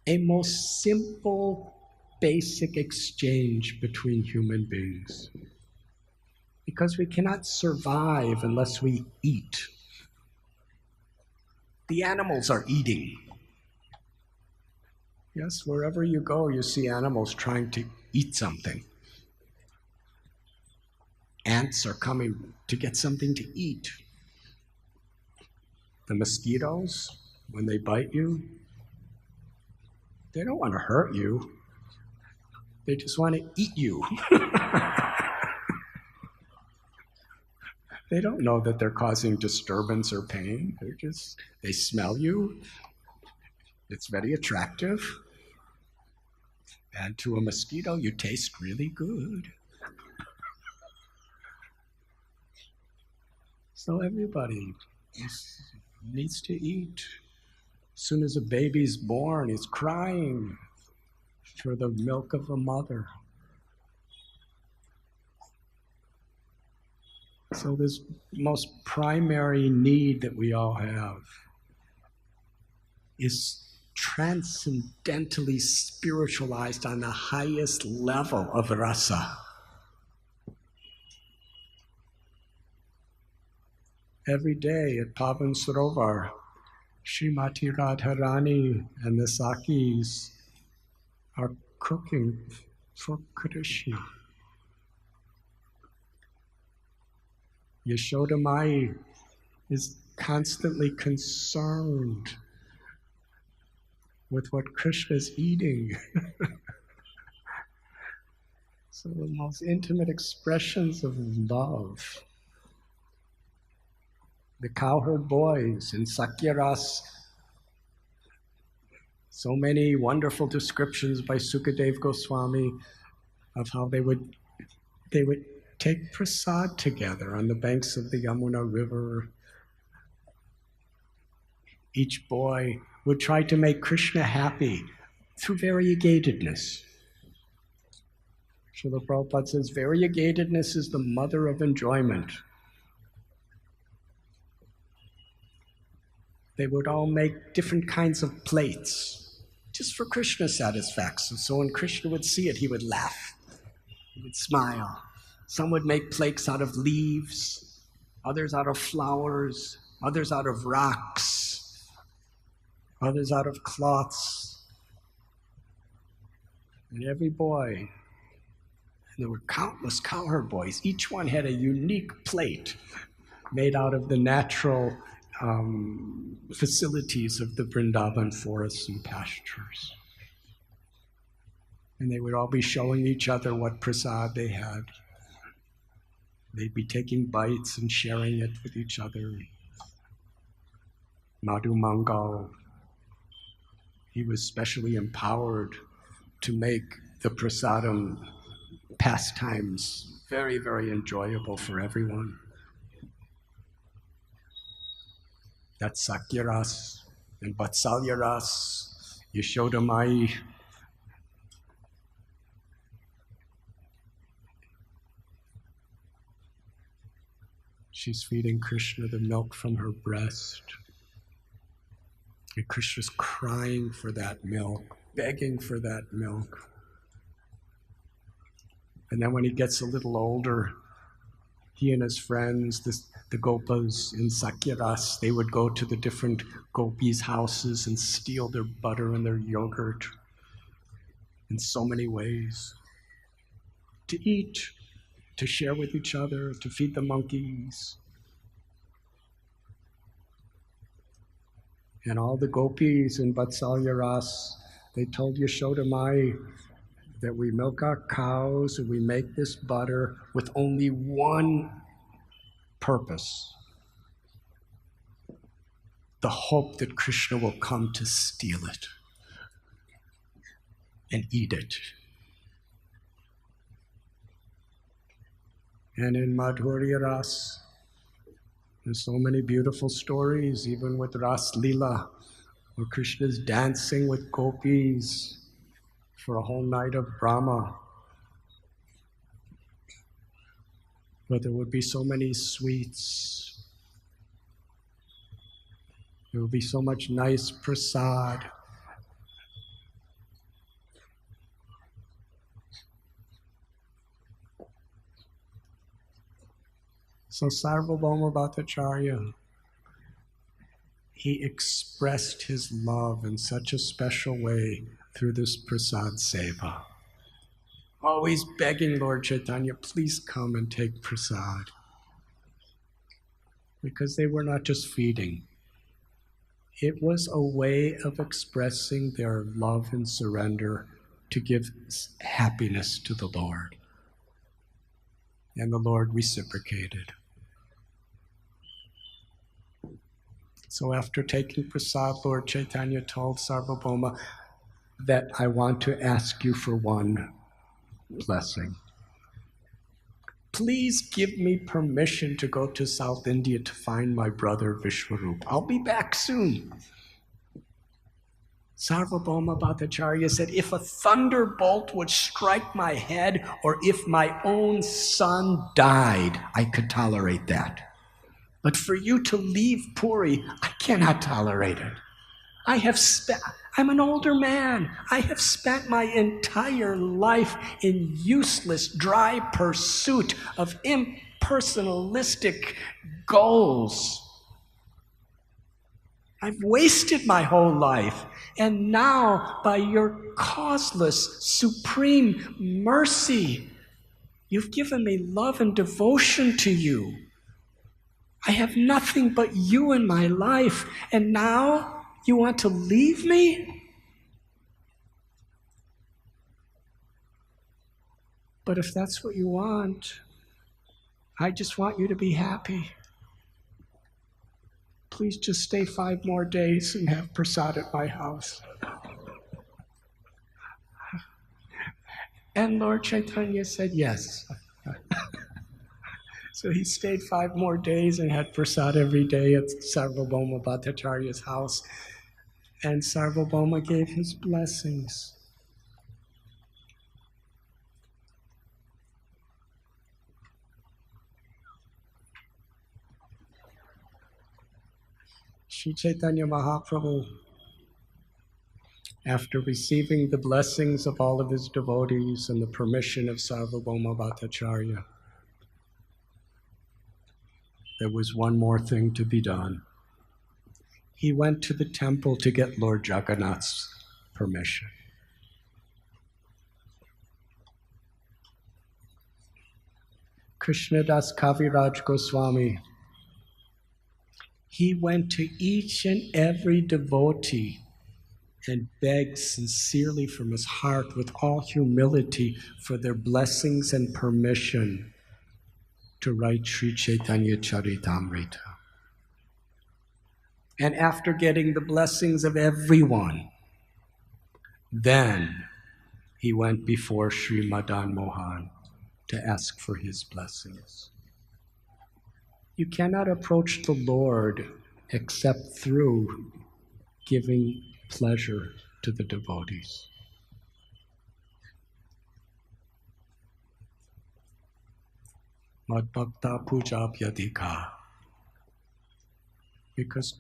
a most simple, basic exchange between human beings. Because we cannot survive unless we eat. The animals are eating. Yes, wherever you go, you see animals trying to eat something. Ants are coming to get something to eat. The mosquitoes, when they bite you, they don't want to hurt you. They just want to eat you. They don't know that they're causing disturbance or pain. They smell you. It's very attractive. And to a mosquito, you taste really good. So everybody needs to eat. As soon as a baby's born, he's crying for the milk of a mother. So this most primary need that we all have is transcendentally spiritualized on the highest level of rasa. Every day at Pavan Sarovar, Srimati Radharani and the Sakis are cooking for Krishna. Yashoda Mai is constantly concerned with what Krishna is eating. So the most intimate expressions of love. The cowherd boys in Sakyaras, so many wonderful descriptions by Sukadev Goswami of how they would take prasad together on the banks of the Yamuna River. Each boy would try to make Krishna happy through variegatedness. Srila Prabhupada says, variegatedness is the mother of enjoyment. They would all make different kinds of plates just for Krishna's satisfaction. So when Krishna would see it, he would laugh, he would smile. Some would make plates out of leaves, others out of flowers, others out of rocks. others out of cloths. And every boy, and there were countless cowherd boys, each one had a unique plate made out of the natural facilities of the Vrindavan forests and pastures. And they would all be showing each other what prasad they had. They'd be taking bites and sharing it with each other. Madhu Mangal, he was specially empowered to make the prasadam pastimes very, very enjoyable for everyone. That's Sakyaras and Vatsalyaras, Yashodamai. She's feeding Krishna the milk from her breast. And Krishna's crying for that milk, begging for that milk. And then when he gets a little older, he and his friends, the Gopas in Sakyaras, they would go to the different gopis' houses and steal their butter and their yogurt in so many ways. To eat, to share with each other, to feed the monkeys. And all the gopis in Vatsalyaras, they told Yashodamai that we milk our cows and we make this butter with only one purpose: the hope that Krishna will come to steal it and eat it. And in Madhurya Ras, there's so many beautiful stories, even with Ras Leela, where Krishna's dancing with gopis for a whole night of Brahma. But there would be so many sweets. There would be so much nice prasad. So Sarvabhauma Bhattacharya, he expressed his love in such a special way through this prasad seva. Always begging Lord Chaitanya, please come and take prasad. Because they were not just feeding. It was a way of expressing their love and surrender to give happiness to the Lord. And the Lord reciprocated. So after taking prasad, Lord Chaitanya told Sarvabhauma that I want to ask you for one blessing. Please give me permission to go to South India to find my brother Vishwarup. I'll be back soon. Sarvabhauma Bhattacharya said, if a thunderbolt would strike my head or if my own son died, I could tolerate that. But for you to leave Puri, I cannot tolerate it. I'm an older man. I have spent my entire life in useless, dry pursuit of impersonalistic goals. I've wasted my whole life. And now, by your causeless, supreme mercy, you've given me love and devotion to you. I have nothing but you in my life, and now you want to leave me? But if that's what you want, I just want you to be happy. Please just stay 5 more days and have prasad at my house. And Lord Chaitanya said yes. So he stayed 5 more days and had prasad every day at Sarvabhauma Bhattacharya's house. And Sarvabhauma gave his blessings. Sri Chaitanya Mahaprabhu, after receiving the blessings of all of his devotees and the permission of Sarvabhauma Bhattacharya, there was one more thing to be done. he went to the temple to get Lord Jagannath's permission. Krishnadas Kaviraj Goswami, he went to each and every devotee and begged sincerely from his heart with all humility for their blessings and permission to write Sri Chaitanya Charitamrita. And after getting the blessings of everyone, then he went before Sri Madan Mohan to ask for his blessings. You cannot approach the Lord except through giving pleasure to the devotees. Madbhakta Pujabhyadhika. Because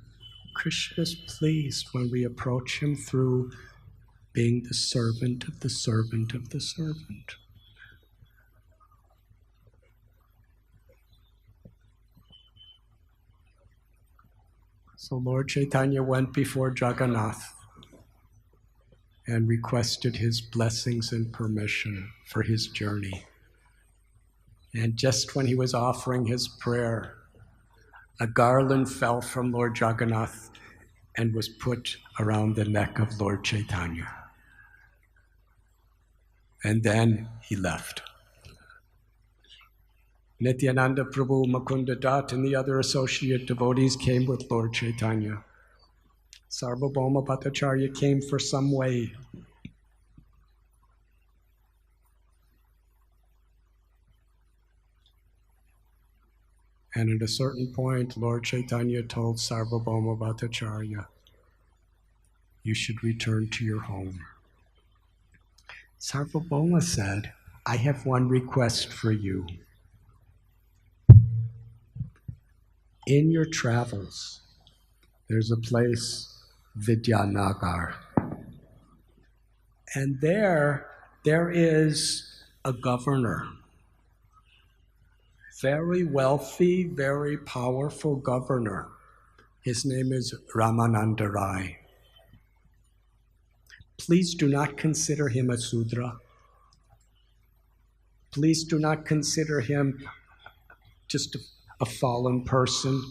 Krishna is pleased when we approach him through being the servant of the servant of the servant. So Lord Chaitanya went before Jagannath and requested his blessings and permission for his journey. And just when he was offering his prayer, a garland fell from Lord Jagannath and was put around the neck of Lord Chaitanya. And then he left. Nityananda Prabhu, Mukunda Dutt, and the other associate devotees came with Lord Chaitanya. Sarvabhauma Bhattacharya came for some way. And at a certain point, Lord Chaitanya told Sarvabhauma Bhattacharya, you should return to your home. Sarvabhauma said, I have one request for you. In your travels, there's a place, Vidyanagar. And there is a governor. Very wealthy, very powerful governor. His name is Ramananda Rai. Please do not consider him a Sudra. Please do not consider him just a fallen person.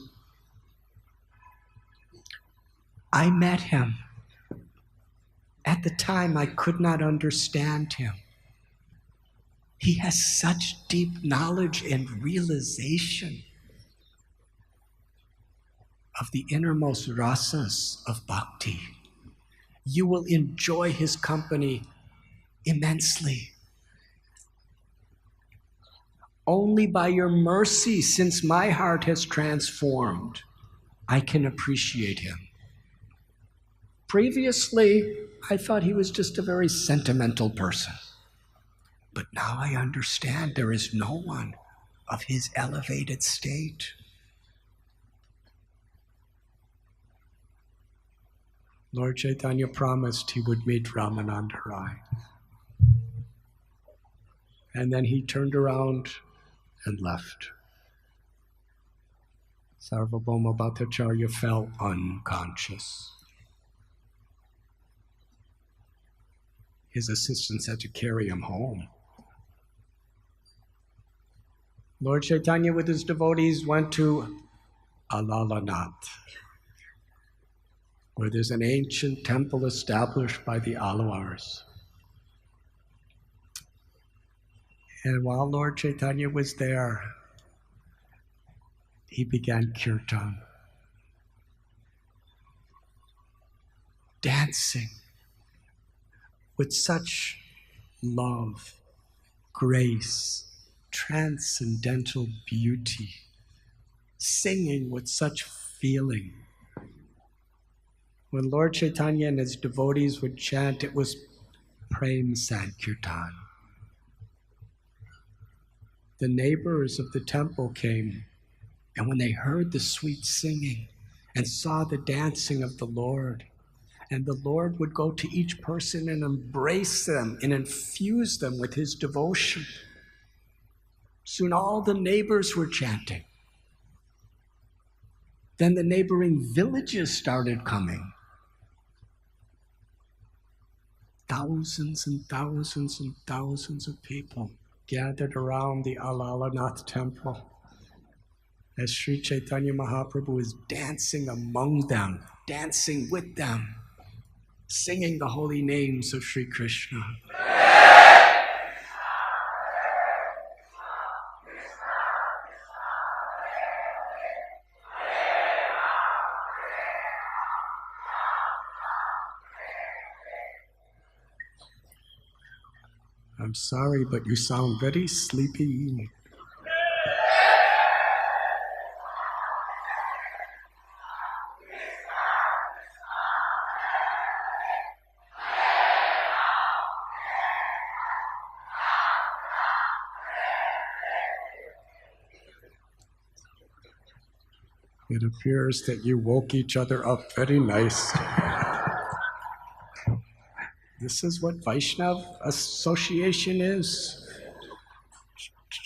I met him. At the time, I could not understand him. He has such deep knowledge and realization of the innermost rasas of bhakti. You will enjoy his company immensely. Only by your mercy, since my heart has transformed, I can appreciate him. Previously, I thought he was just a very sentimental person. But now I understand there is no one of his elevated state. Lord Chaitanya promised he would meet Ramananda Rai. And then he turned around and left. Sarvabhauma Bhattacharya fell unconscious. His assistants had to carry him home. Lord Chaitanya with his devotees went to Alalanath, where there's an ancient temple established by the Alwars. And while Lord Chaitanya was there, he began kirtan, dancing with such love, grace, transcendental beauty, singing with such feeling. When Lord Chaitanya and his devotees would chant, it was Prem Sankirtan. The neighbors of the temple came, and when they heard the sweet singing and saw the dancing of the Lord, and the Lord would go to each person and embrace them and infuse them with his devotion. Soon all the neighbors were chanting. Then the neighboring villages started coming. Thousands and thousands and thousands of people gathered around the Alalanath temple as Sri Chaitanya Mahaprabhu is dancing among them, dancing with them, singing the holy names of Sri Krishna. I'm sorry, but you sound very sleepy. It appears that you woke each other up very nice. This is what Vaishnava association is,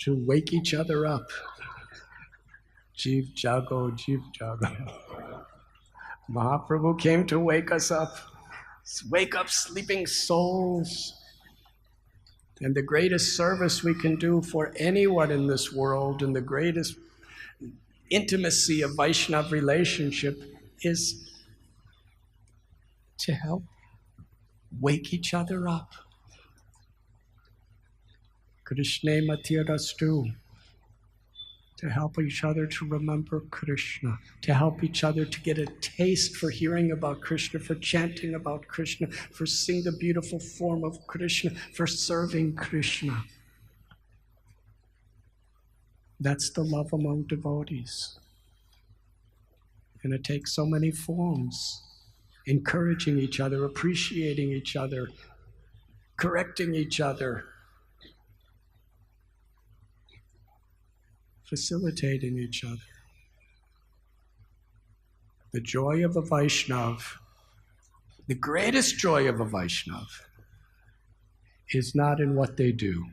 to wake each other up. Jeev Jago, Jeev Jago. Mahaprabhu came to wake us up. Wake up sleeping souls. And the greatest service we can do for anyone in this world, and the greatest intimacy of Vaishnava relationship, is to help wake each other up. Krishna Matirastu. To help each other to remember Krishna, to help each other to get a taste for hearing about Krishna, for chanting about Krishna, for seeing the beautiful form of Krishna, for serving Krishna. That's the love among devotees. And it takes so many forms. Encouraging each other, appreciating each other, correcting each other, facilitating each other. The joy of a Vaishnava, the greatest joy of a Vaishnava, is not in what they do.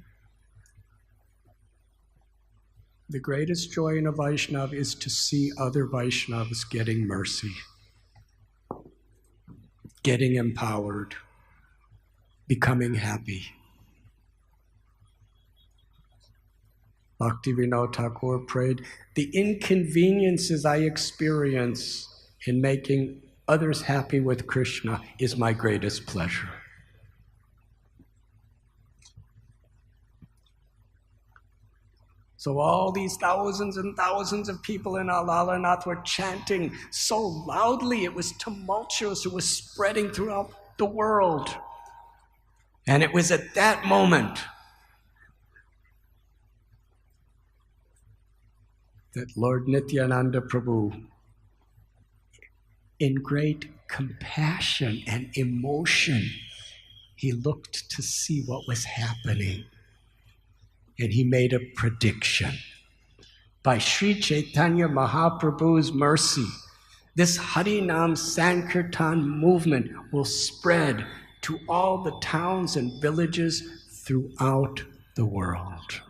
The greatest joy in a Vaishnava is to see other Vaishnavas getting mercy, getting empowered, becoming happy. Bhaktivinoda Thakur prayed, the inconveniences I experience in making others happy with Krishna is my greatest pleasure. So all these thousands and thousands of people in Alalanath were chanting so loudly, it was tumultuous, it was spreading throughout the world. And it was at that moment that Lord Nityananda Prabhu, in great compassion and emotion, he looked to see what was happening. And he made a prediction. By Sri Chaitanya Mahaprabhu's mercy, this Harinam Sankirtan movement will spread to all the towns and villages throughout the world.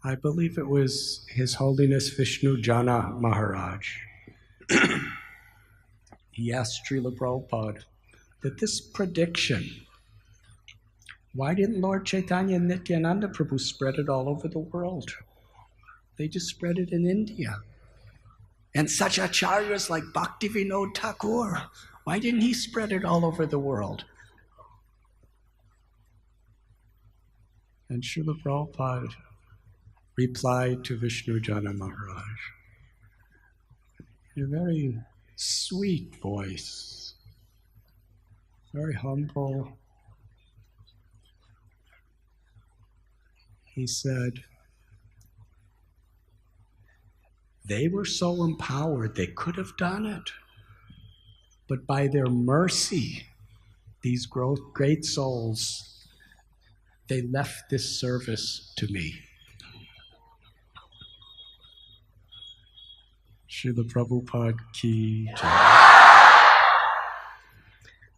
I believe it was His Holiness Vishnu Jana Maharaj. He asked Srila Prabhupada that this prediction, why didn't Lord Chaitanya and Nityananda Prabhu spread it all over the world? They just spread it in India. And such acharyas like Bhaktivinoda Thakur, why didn't he spread it all over the world? And Srila Prabhupada replied to Vishnu Jana Maharaj in a very sweet voice, very humble. He said, they were so empowered they could have done it, but by their mercy, these great souls, they left this service to me. Srila Prabhupada ki jai.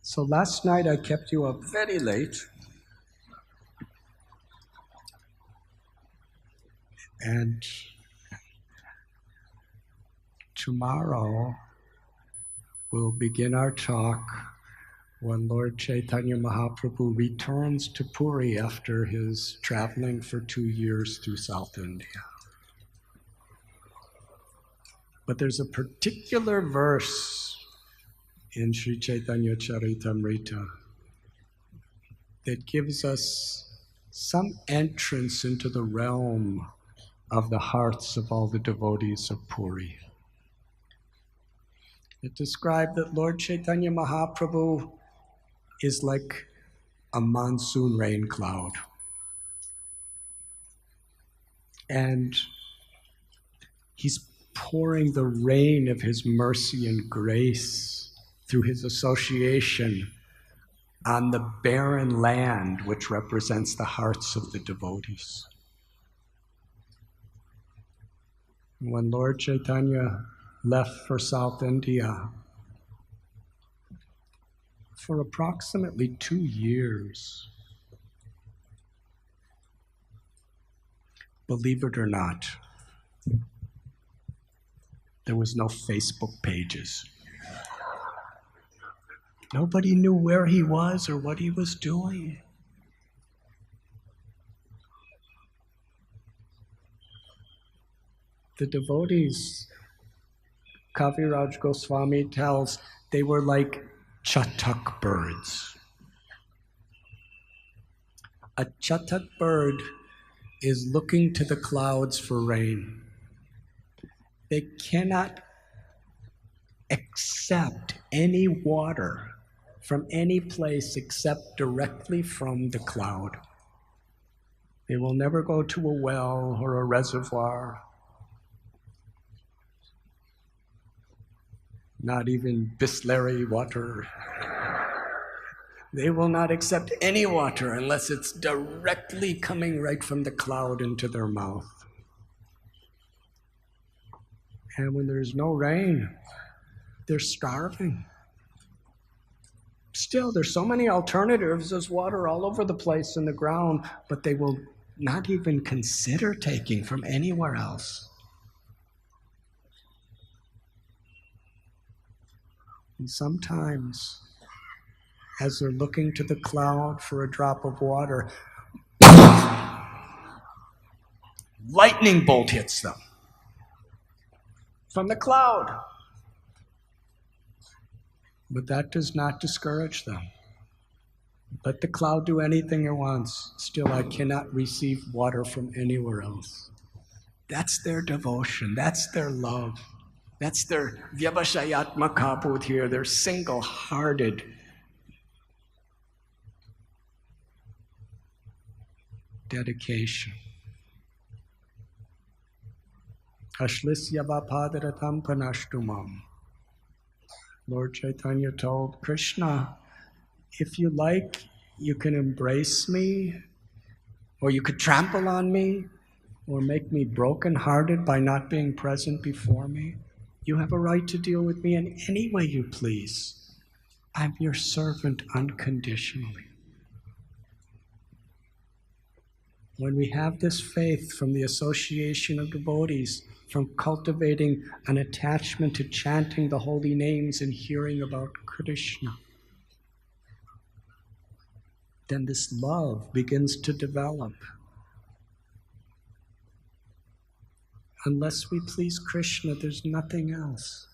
So last night I kept you up very late. And tomorrow we'll begin our talk when Lord Chaitanya Mahaprabhu returns to Puri after his traveling for 2 years through South India. But there's a particular verse in Sri Chaitanya Charitamrita that gives us some entrance into the realm of the hearts of all the devotees of Puri. It described that Lord Chaitanya Mahaprabhu is like a monsoon rain cloud. And he's pouring the rain of his mercy and grace through his association on the barren land which represents the hearts of the devotees. When Lord Chaitanya left for South India, for approximately 2 years, believe it or not, there was no Facebook pages. Nobody knew where he was or what he was doing. The devotees, Kaviraj Goswami tells, they were like chatak birds. A chatak bird is looking to the clouds for rain. They cannot accept any water from any place except directly from the cloud. They will never go to a well or a reservoir, not even Bisleri water. They will not accept any water unless it's directly coming right from the cloud into their mouth. And when there's no rain, they're starving. Still, there's so many alternatives. There's water all over the place in the ground, but they will not even consider taking from anywhere else. And sometimes, as they're looking to the cloud for a drop of water, lightning bolt hits them from the cloud. But that does not discourage them. Let the cloud do anything it wants. Still, I cannot receive water from anywhere else. That's their devotion. That's their love. That's their vyavashayatmaka buddhi, their single-hearted dedication. Ashlisya vapadaratam panashtumam. Lord Chaitanya told Krishna, if you like, you can embrace me, or you could trample on me, or make me broken-hearted by not being present before me. You have a right to deal with me in any way you please. I'm your servant unconditionally. When we have this faith from the association of devotees, from cultivating an attachment to chanting the holy names and hearing about Krishna, then this love begins to develop. Unless we please Krishna, there's nothing else.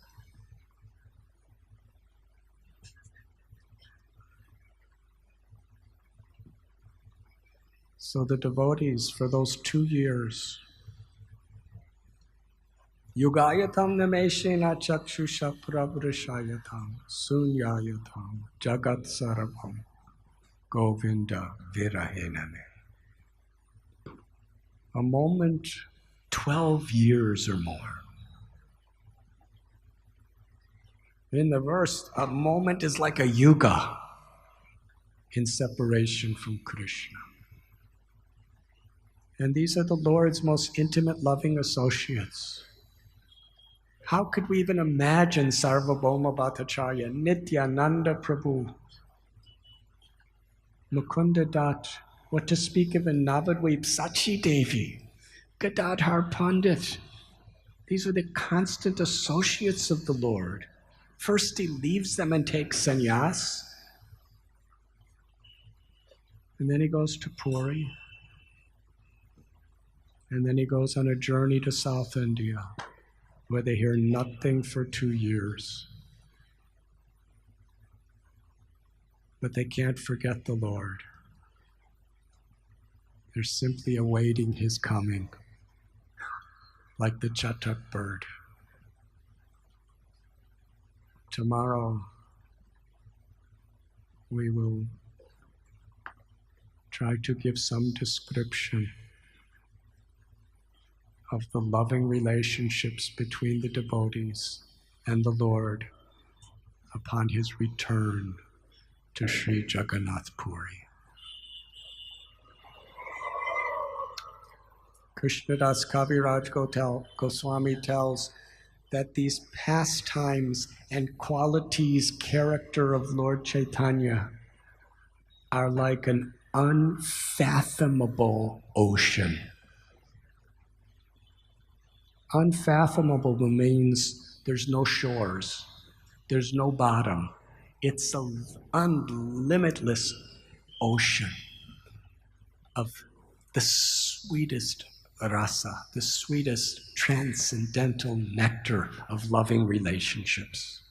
So the devotees, for those 2 years, Yugayatam nameshena chakshusha pravrashayatam sunyayatam jagat sarvam govinda virahename. A moment, 12 years or more. In the verse, a moment is like a yuga in separation from Krishna. And these are the Lord's most intimate, loving associates. How could we even imagine Sarvabhauma Bhattacharya, Nityananda Prabhu, Mukunda Dat, what to speak of in Navadvip, Sachi Devi, Gadadhar Pandit? These are the constant associates of the Lord. First he leaves them and takes sannyas, and then he goes to Puri, and then he goes on a journey to South India, where they hear nothing for 2 years. But they can't forget the Lord. They're simply awaiting his coming, like the chatak bird. Tomorrow, we will try to give some description of the loving relationships between the devotees and the Lord upon his return to Sri Jagannath Puri. Krishnadas Kaviraj Goswami tells that these pastimes and qualities, character of Lord Chaitanya are like an unfathomable ocean. Unfathomable means there's no shores, there's no bottom. It's an unlimitless ocean of the sweetest rasa, the sweetest transcendental nectar of loving relationships.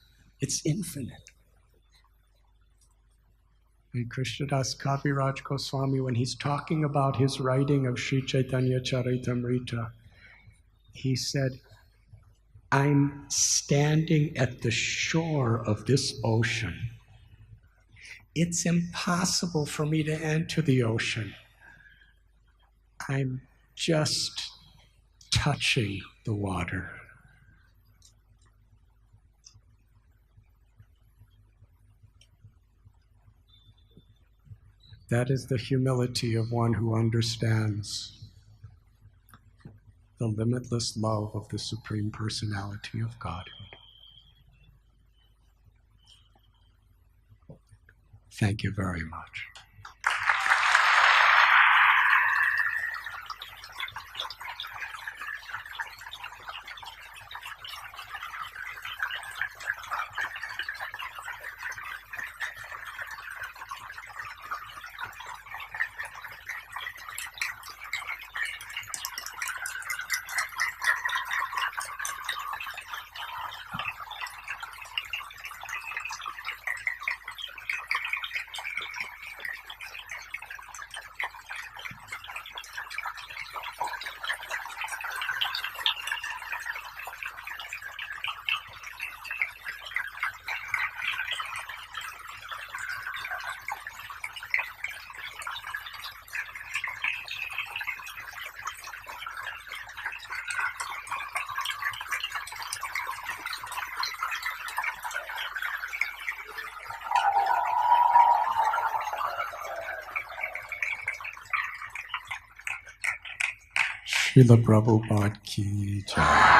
It's infinite. And Krishnadas Kaviraj Goswami, when he's talking about his writing of Sri Chaitanya Charitamrita, he said, I'm standing at the shore of this ocean. It's impossible for me to enter the ocean. I'm just touching the water. That is the humility of one who understands the limitless love of the Supreme Personality of Godhead. Thank you very much. Srila Prabhupada ki jai.